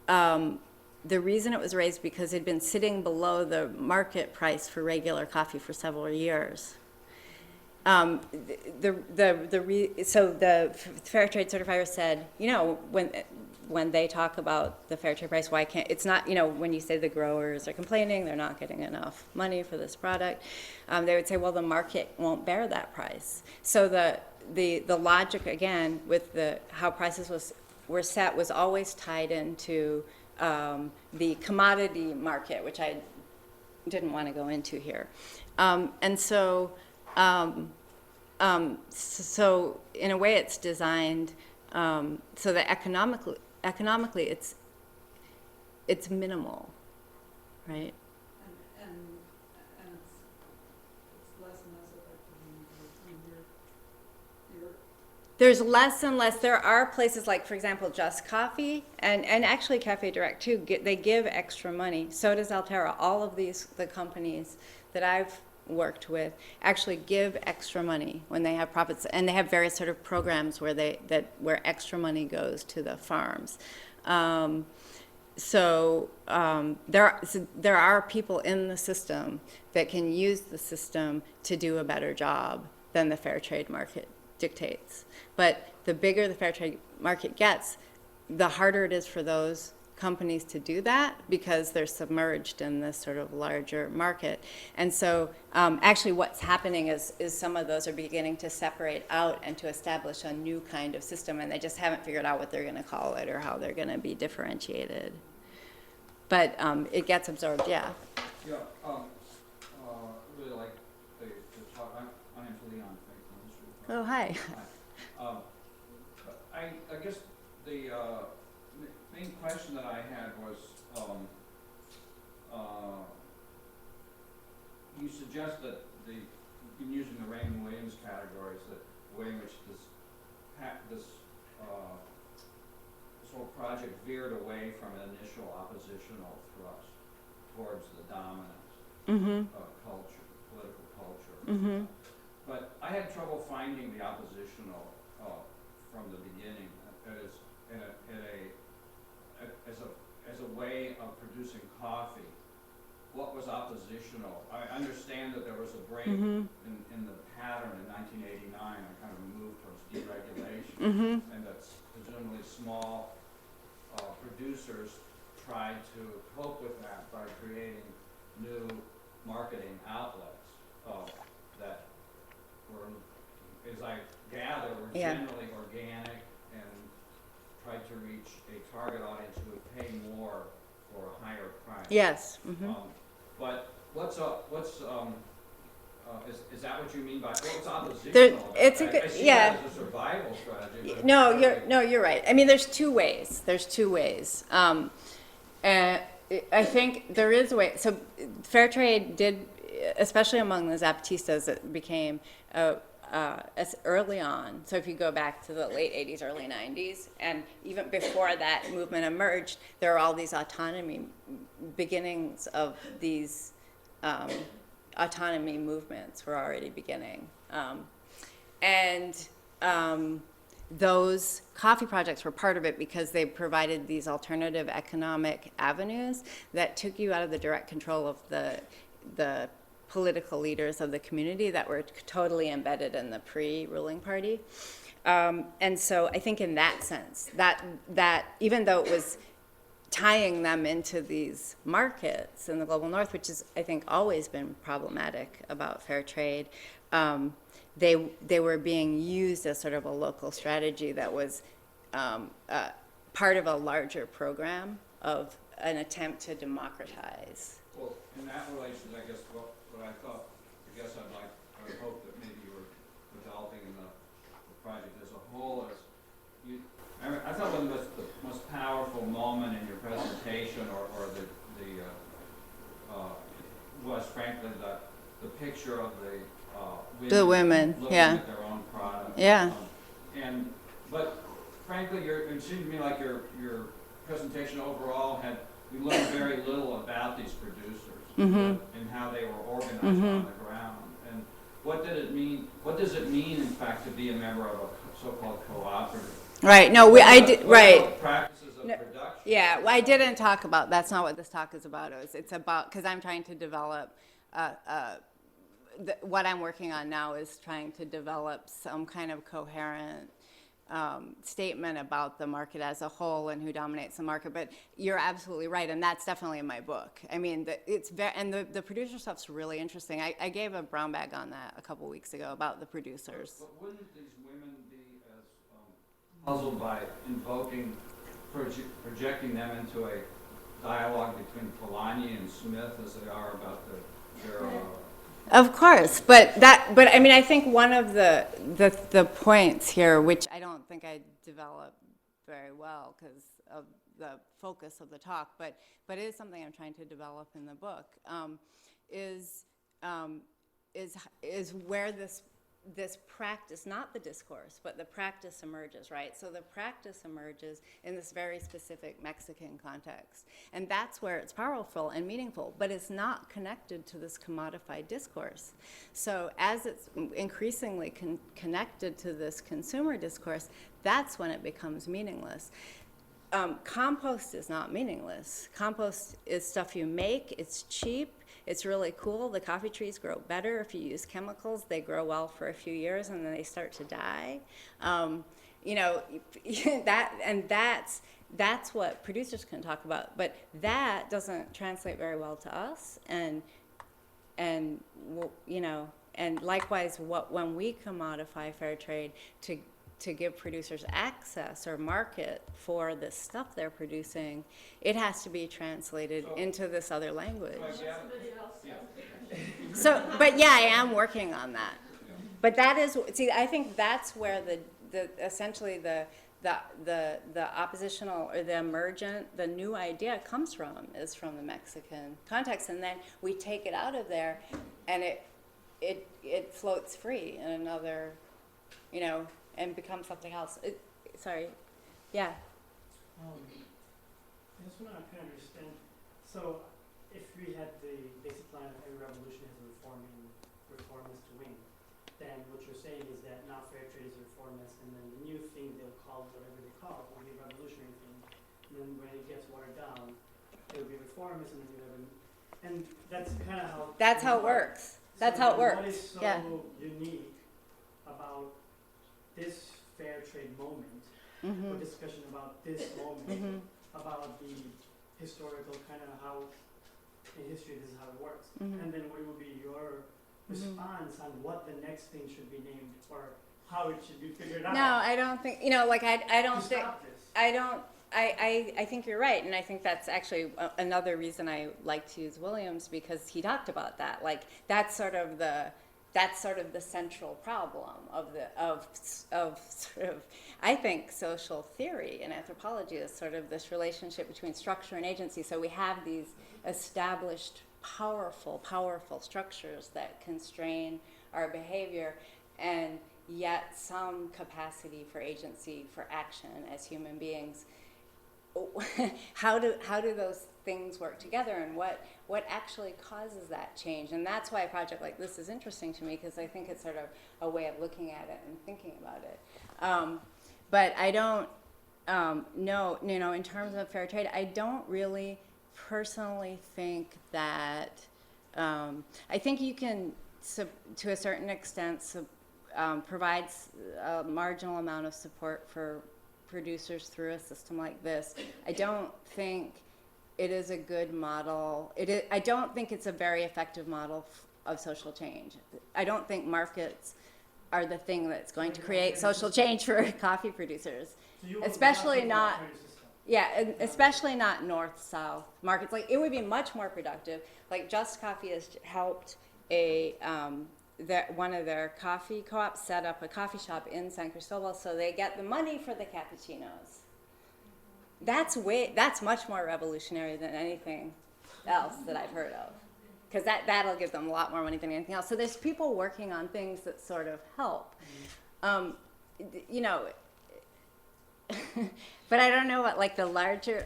The reason it was raised because it had been sitting below the market price for regular coffee for several years. So the fair trade certifier said, when they talk about the fair trade price, why can't, it's not, when you say the growers are complaining, they're not getting enough money for this product, they would say, well, the market won't bear that price. So the logic, again, with how prices were set was always tied into the commodity market, which I didn't want to go into here. And so, so in a way it's designed so that economically it's minimal, right? And it's less and less effective. There's less and less. There are places like, for example, Just Coffee and actually Cafe Direct too. They give extra money. So does Altera. All of the companies that I've worked with actually give extra money when they have profits, and they have various sort of programs where where extra money goes to the farms. There are people in the system that can use the system to do a better job than the fair trade market dictates. But the bigger the fair trade market gets, the harder it is for those companies to do that because they're submerged in this sort of larger market. And so actually what's happening is some of those are beginning to separate out and to establish a new kind of system, and they just haven't figured out what they're going to call it or how they're going to be differentiated. But it gets absorbed, yeah. Yeah, really like the talk. My name's Leon. Oh, hi. I guess the main question that I had was, you suggest that in using the Raymond Williams categories, that the way in which this whole project veered away from an initial oppositional thrust towards the dominant culture, political culture. Mm-hmm. But I had trouble finding the oppositional from the beginning as a way of producing coffee. What was oppositional? I understand that there was a break in the pattern in 1989, a kind of move towards deregulation, and that presumably small producers tried to cope with that by creating new marketing outlets that as I gather, were Yeah. generally organic and tried to reach a target audience who would pay more for a higher price. Yes. Mm-hmm. But is that what you mean by what's oppositional? There, about it's a that? good, I see yeah. that as a survival strategy. But No, you're right. I mean, there's two ways. And I think there is a way. So fair trade did, especially among the Zapatistas, it became as early on. So if you go back to the late 80s, early 90s, and even before that movement emerged, there are all these autonomy beginnings of these autonomy movements were already beginning. Those coffee projects were part of it because they provided these alternative economic avenues that took you out of the direct control of the political leaders of the community that were totally embedded in the pre-ruling party. And so I think in that sense, that even though it was tying them into these markets in the global north, which is, I think, always been problematic about fair trade, they were being used as sort of a local strategy that was part of a larger program of an attempt to democratize. Well, in that relation, I guess what I thought, I would hope that maybe you were developing in the project as a whole is, I thought one of the most powerful moment in your presentation, or was frankly the picture of the women looking yeah. at their own product. Yeah. But frankly, it seemed to me like your presentation overall we learned very little about these producers Mm-hmm. and how they were organized Mm-hmm. on the ground. And what did it mean? What does it mean, in fact, to be a member of a so-called cooperative? Right. No, I did. Right. Practices of No, production. Yeah. Well, I didn't talk about. That's not what this talk is about. It's about, because I'm trying to develop. What I'm working on now is trying to develop some kind of coherent statement about the market as a whole and who dominates the market. But you're absolutely right, and that's definitely in my book. I mean, the producer stuff's really interesting. I gave a brown bag on that a couple weeks ago about the producers. But wouldn't these women be as puzzled by projecting them into a dialogue between Polanyi and Smith as they are about their Of course, but I mean, I think one of the points here, which I don't think I developed very well because of the focus of the talk, but it is something I'm trying to develop in the book, is where this practice, not the discourse, but the practice emerges, right? So the practice emerges in this very specific Mexican context. And that's where it's powerful and meaningful, but it's not connected to this commodified discourse. So as it's increasingly connected to this consumer discourse, that's when it becomes meaningless. Compost is not meaningless. Compost is stuff you make, it's cheap, it's really cool. The coffee trees grow better if you use chemicals. They grow well for a few years and then they start to die. That's what producers can talk about. But that doesn't translate very well to us. And likewise, when we commodify fair trade to give producers access or market for the stuff they're producing, it has to be translated into this other language. But yeah, I am working on that. But that is, I think that's where essentially the oppositional or the emergent, the new idea comes from, is from the Mexican context, and then we take it out of there, and it floats free in another, and becomes something else. Sorry, yeah. I just want to kind of understand. So, if we had the basic line of every revolution is a reformist to win, then what you're saying is that now fair trade is a reformist, and then the new thing they'll call whatever they call it will be a revolutionary thing. And then when it gets watered down, it'll be reformist, and then you'll have and that's kind of how. That's how it works. That's how it works. What is so unique about this fair trade moment, or discussion about this moment, about the historical kind of how in history this is how it works, and then what would be your response on what the next thing should be named or how it should be figured out. No, I don't think, you know, like I don't to think, stop this. I think you're right, and I think that's actually another reason I like to use Williams, because he talked about that. Like that's sort of the central problem of sort of, I think, social theory and anthropology is sort of this relationship between structure and agency. So we have these established powerful structures that constrain our behavior, and yet some capacity for agency, for action as human beings. How do those things work together, and what actually causes that change? And that's why a project like this is interesting to me, because I think it's sort of a way of looking at it and thinking about it. But I don't know, you know, in terms of fair trade, I don't really personally think that, I think you can, to a certain extent, provide a marginal amount of support for producers through a system like this. I don't think it is a good model. I don't think it's a very effective model of social change. I don't think markets are the thing that's going to create social change for coffee producers, especially not. Yeah, especially not north-south markets. Like, it would be much more productive. Like, Just Coffee has helped one of their coffee co-ops set up a coffee shop in San Cristobal, so they get the money for the cappuccinos. That's much more revolutionary than anything else that I've heard of, because that'll give them a lot more money than anything else. So there's people working on things that sort of help, you know. But I don't know what, like, the larger.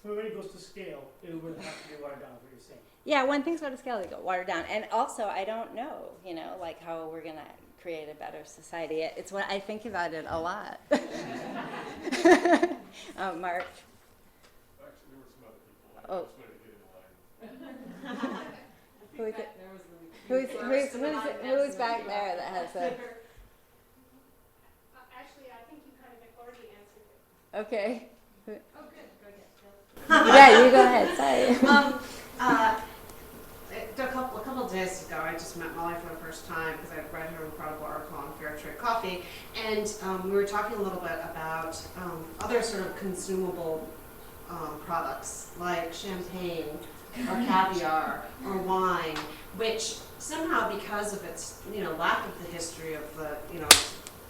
When it goes to scale, it would have to be watered down, what you're saying. Yeah, when things go to scale, they go watered down. And also, I don't know, you know, like how we're going to create a better society. It's what I think about it a lot. Mark? Actually, there were some other people. I Oh. just wanted to get in line. Who is it? Who's back there that has a... Actually, I think you kind of already answered it. Okay. Oh, good. Go ahead. Yeah, you go ahead. Sorry. A couple of days ago, I just met Molly for the first time because I read her incredible article on fair trade coffee, and we were talking a little bit about other sort of consumable products like champagne or caviar or wine, which somehow, because of its lack of the history of the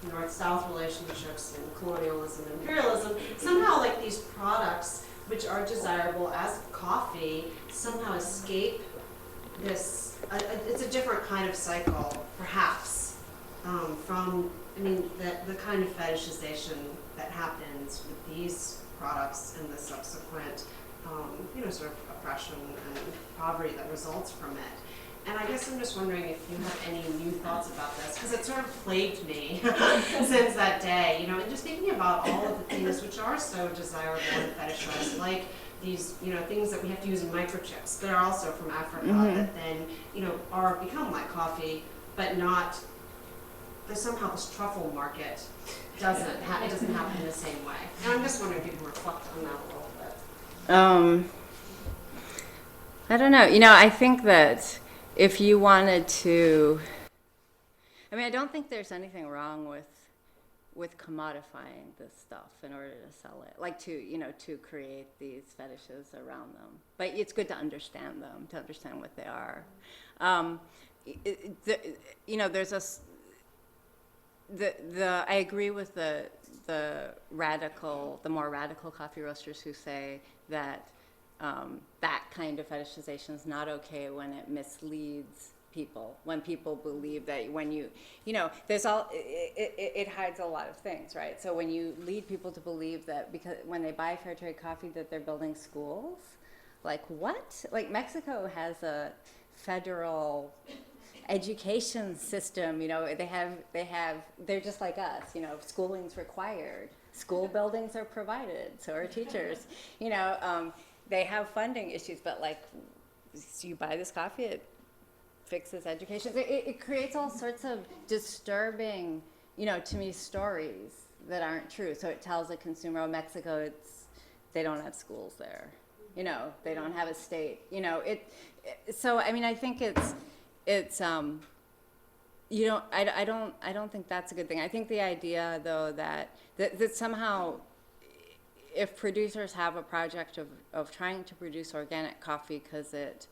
north-south relationships and colonialism and imperialism, somehow like these products which are desirable as coffee somehow escape this, it's a different kind of cycle, perhaps, from, the kind of fetishization that happens with these products and the subsequent, sort of oppression and poverty that results from it. And I guess I'm just wondering if you have any new thoughts about this, because it sort of plagued me since that day, and just thinking about all of the things which are so desirable and fetishized, like these, things that we have to use in microchips that are also from Africa, that then, become like coffee, but not, there's somehow this truffle market doesn't happen in the same way. And I'm just wondering if you can reflect on that a little bit. I don't know. I think that if you wanted to, I don't think there's anything wrong with commodifying this stuff in order to sell it, like to create these fetishes around them. But it's good to understand them, to understand what they are. There's I agree with the more radical coffee roasters who say that that kind of fetishization is not okay when it misleads people, when people believe that when there's it hides a lot of things, right? So when you lead people to believe that because when they buy fair trade coffee that they're building schools, like what? Like Mexico has a federal education system, they're just like us, schooling's required, school buildings are provided, so are teachers, they have funding issues, but like, so you buy this coffee, it fixes education. It creates all sorts of disturbing, to me, stories that aren't true. So it tells a consumer, oh, Mexico, they don't have schools there, they don't have a state, so I think it's, I don't think that's a good thing. I think the idea, though, that somehow, if producers have a project of trying to produce organic coffee because it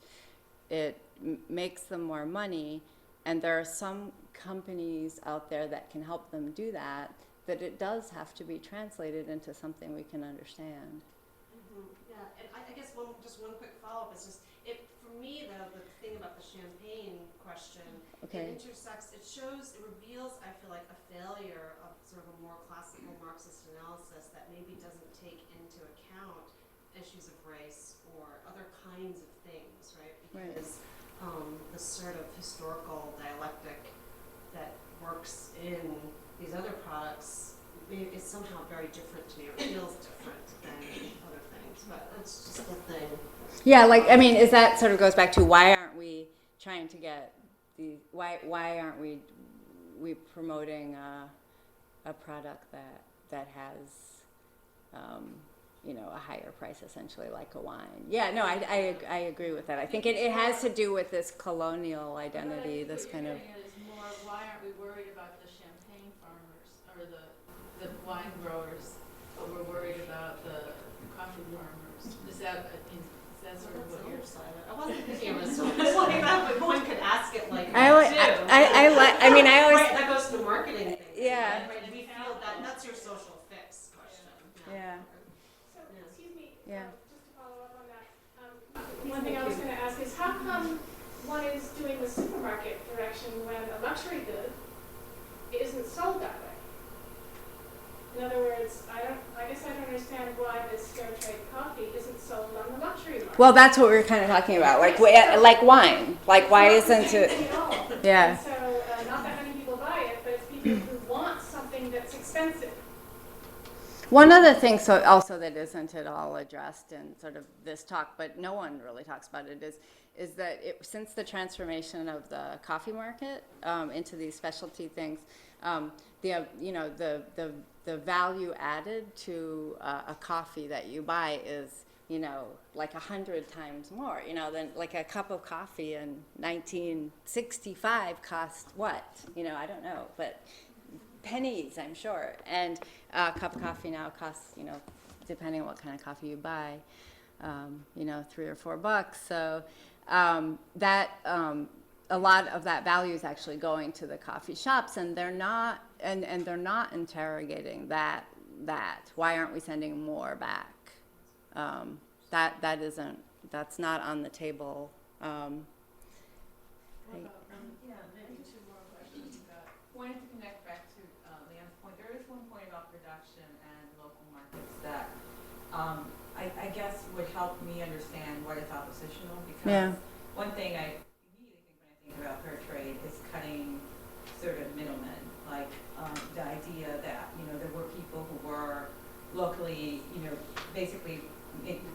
makes them more money, and there are some companies out there that can help them do that, that it does have to be translated into something we can understand. Yeah, and I guess just one quick follow-up is just, for me though, the thing about the champagne question, Okay. it reveals, I feel like, a failure of sort of a more classical Marxist analysis that maybe doesn't take into account issues of race or other kinds of things, right? Because the sort of historical dialectic that works in these other products is somehow very different to me, or feels different than other things, but that's just the thing. Yeah, like, I mean, is that sort of goes back to why aren't we trying to get why aren't we promoting a product that has a higher price, essentially, like a wine? Yeah, no, I agree with that. I think it has to do with this colonial identity, this kind of. More, why aren't we worried about the champagne farmers or the wine growers, but we're worried about the coffee farmers? Is that sort of what you're saying? I wasn't thinking of it so much like that, but one could ask it like I always. Right, that goes to the marketing thing. Yeah. Right, we feel that's your social fix question. Yeah. So, excuse me, Yeah. just to follow up on that, one thing I was going to ask is how come one is doing the supermarket direction when a luxury good isn't sold that way? In other words, I guess I don't understand why this fair trade coffee isn't sold on the luxury market. Well, that's what we were kind of talking about, like wine. Like, why isn't it? Yeah. And so, not that many people buy it, but it's people who want something that's expensive. One other thing, so also that isn't at all addressed in sort of this talk, but no one really talks about it, is that since the transformation of the coffee market into these specialty things, the value added to a coffee that you buy is like 100 times more, than like a cup of coffee in 1965 cost what? I don't know, but pennies, I'm sure. And a cup of coffee now costs, depending on what kind of coffee you buy, $3 or $4. So a lot of that value is actually going to the coffee shops, and they're not, and they're not interrogating that. Why aren't we sending more back? That's not on the table. Maybe two more questions. Wanted to connect back to Leanne's point. There is one point about production and local markets that I guess would help me understand what is oppositional, because one thing I immediately think when I think about fair trade is cutting sort of middlemen, like the idea that there were people who were locally basically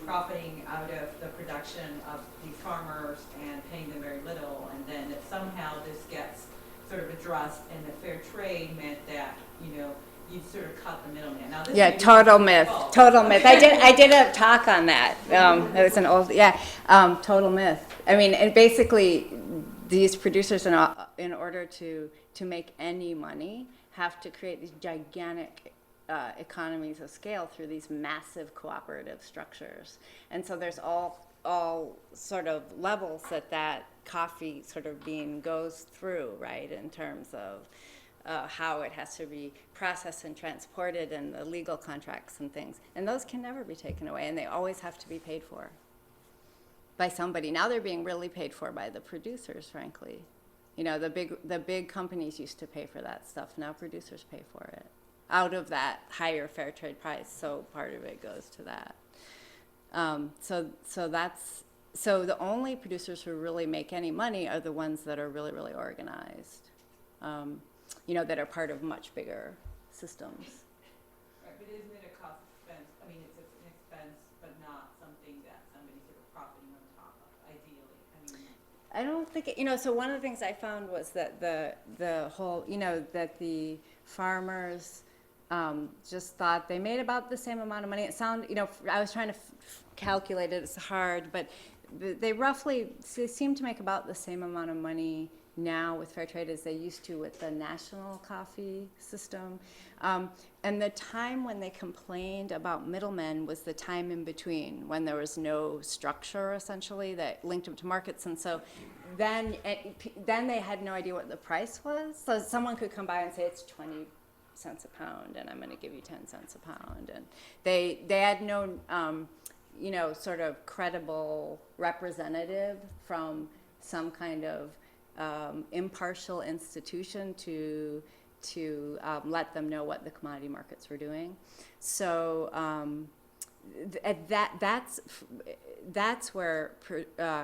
profiting out of the production of these farmers and paying them very little, and then that somehow this gets sort of addressed, and the fair trade meant that you sort of cut the middleman. Now, this Total myth. Total myth. I did a talk on that. It was an old total myth. I mean, and basically, these producers, in order to make any money, have to create these gigantic economies of scale through these massive cooperative structures. And so there's all sort of levels that coffee sort of bean goes through, right, in terms of how it has to be processed and transported, and the legal contracts and things. And those can never be taken away, and they always have to be paid for by somebody. Now they're being really paid for by the producers, frankly. The big companies used to pay for that stuff. Now producers pay for it out of that higher fair trade price. So part of it goes to that. So the only producers who really make any money are the ones that are really, really organized, that are part of much bigger systems. Right, but isn't it a cost expense? I mean, it's an expense, but not something that somebody's sort of profiting on top of, ideally. I don't think so one of the things I found was that the whole, that the farmers just thought they made about the same amount of money. It sounded, I was trying to calculate it, it's hard, but they seem to make about the same amount of money now with fair trade as they used to with the national coffee system. And the time when they complained about middlemen was the time in between, when there was no structure, essentially, that linked them to markets. And so then they had no idea what the price was. So someone could come by and say, it's 20 cents a pound, and I'm going to give you 10 cents a pound. And they had no, sort of credible representative from some kind of impartial institution to let them know what the commodity markets were doing. So that's where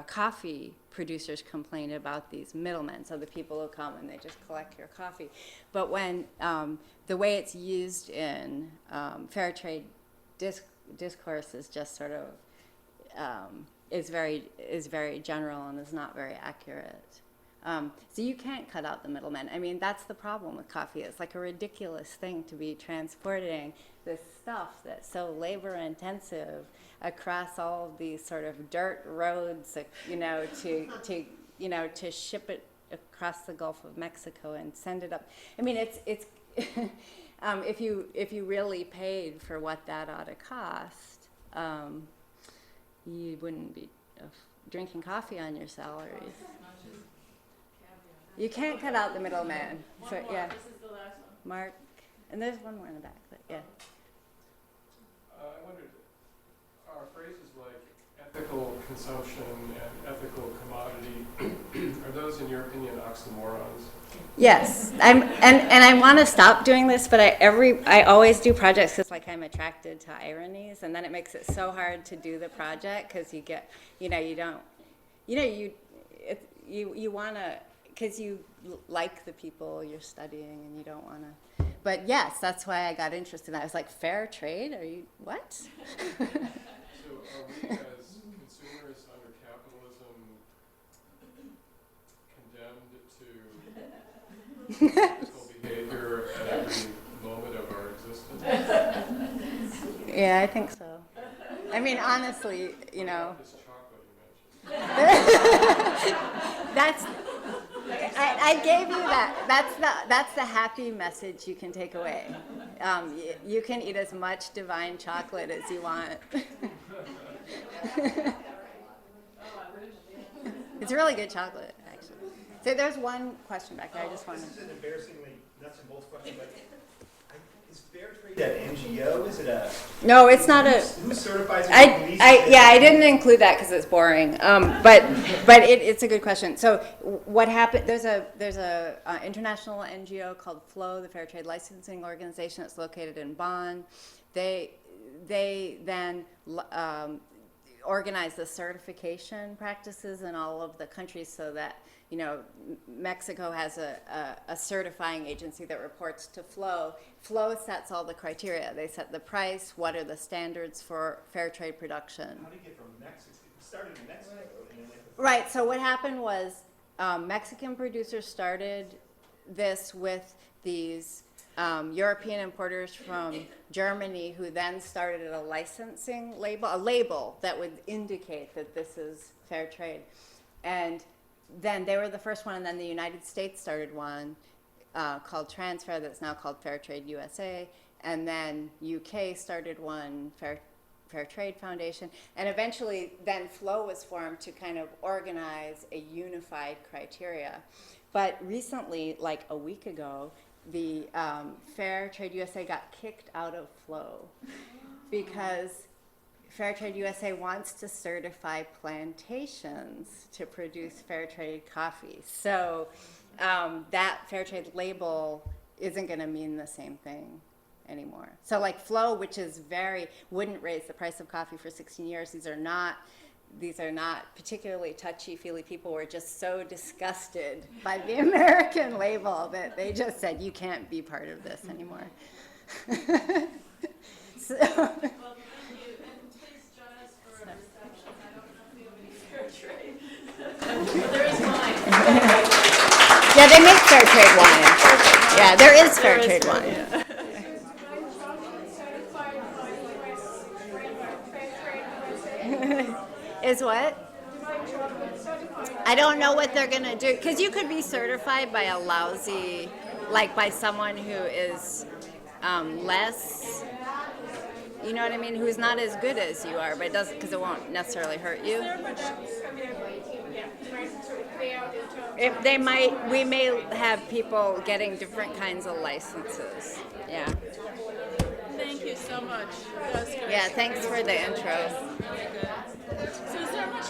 coffee producers complain about these middlemen, so the people who come and they just collect your coffee. But when the way it's used in fair trade discourse is just sort of is very general and is not very accurate. So you can't cut out the middlemen. I mean, that's the problem with coffee. It's like a ridiculous thing to be transporting this stuff that's so labor intensive across all of these sort of dirt roads, to ship it across the Gulf of Mexico and send it up. I mean, it's if you really paid for what that ought to cost, you wouldn't be drinking coffee on your salaries. You can't cut out the middleman. So yeah, This is the last one. Mark, and there's one more in the back, but yeah. I wondered, are phrases like ethical consumption and ethical commodity, are those, in your opinion, oxymorons? Yes, and I want to stop doing this, but I always do projects because like I'm attracted to ironies, and then it makes it so hard to do the project because you get, you want to, because you like the people you're studying and you don't want to. But yes, that's why I got interested. I was like, fair trade? Are you, what? So are we as consumers under capitalism condemned to ethical behavior at every moment of our existence? Yeah, I think so. I mean, honestly, This chocolate you mentioned. that's, I gave you that. That's the happy message you can take away. You can eat as much divine chocolate as you want. It's really good chocolate, actually. So there's one question back there. I just wanted. This is an embarrassingly nuts and bolts question, but is fair trade an NGO? Is it a? No, it's not a. Who certifies it? I didn't include that because it's boring. But it's a good question. So what happened? There's a international NGO called FLOW, the Fair Trade Licensing Organization. It's located in Bonn. They then organize the certification practices in all of the countries so that Mexico has a certifying agency that reports to FLOW. FLOW sets all the criteria. They set the price, what are the standards for fair trade production. How do you get from Mexico? It started in Mexico. And then Right, so what happened was Mexican producers started this with these European importers from Germany who then started a licensing label, a label that would indicate that this is fair trade. And then they were the first one, and then the United States started one called Transfair that's now called Fair Trade USA, and then UK started one, Fair Trade Foundation, and eventually then FLOW was formed to kind of organize a unified criteria. But recently, like a week ago, the Fair Trade USA got kicked out of FLOW because Fair Trade USA wants to certify plantations to produce fair trade coffee. So that fair trade label isn't going to mean the same thing anymore. So like FLOW, which is wouldn't raise the price of coffee for 16 years. These are not particularly touchy-feely people. Were just so disgusted by the American label that they just said, you can't be part of this anymore. So, Well, thank you, and please join us for a reception. I don't know if we have any fair trade. But there is wine. yeah, they make fair trade wine. Yeah, there is fair trade wine. Is what? I don't know what they're gonna do, because you could be certified by a lousy, like by someone who is less, you know what I mean, who's not as good as you are, but it doesn't, because it won't necessarily hurt you. If they might, we may have people getting different kinds of licenses. Yeah. Thank you so much. That was great. Yeah. Thanks for the intro. Really good. So is there much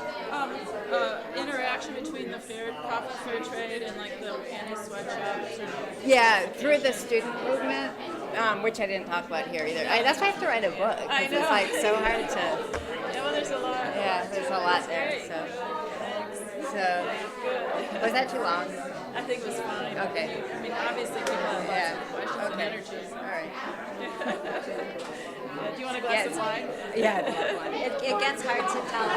interaction between the proper fair trade and like the anti-sweatshops? Yeah, through the student movement, which I didn't talk about here either. That's why I have to write a book. 'Cause I know. It's like so hard to. Yeah, well, there's a lot. Yeah, there's a lot there. Great. So, Good. was that too long? I think it was fine. Okay. I mean, obviously people have lots Yeah. of questions and Okay. energy. All right. Yeah, do you want a glass of wine? Yeah. It gets hard to tell.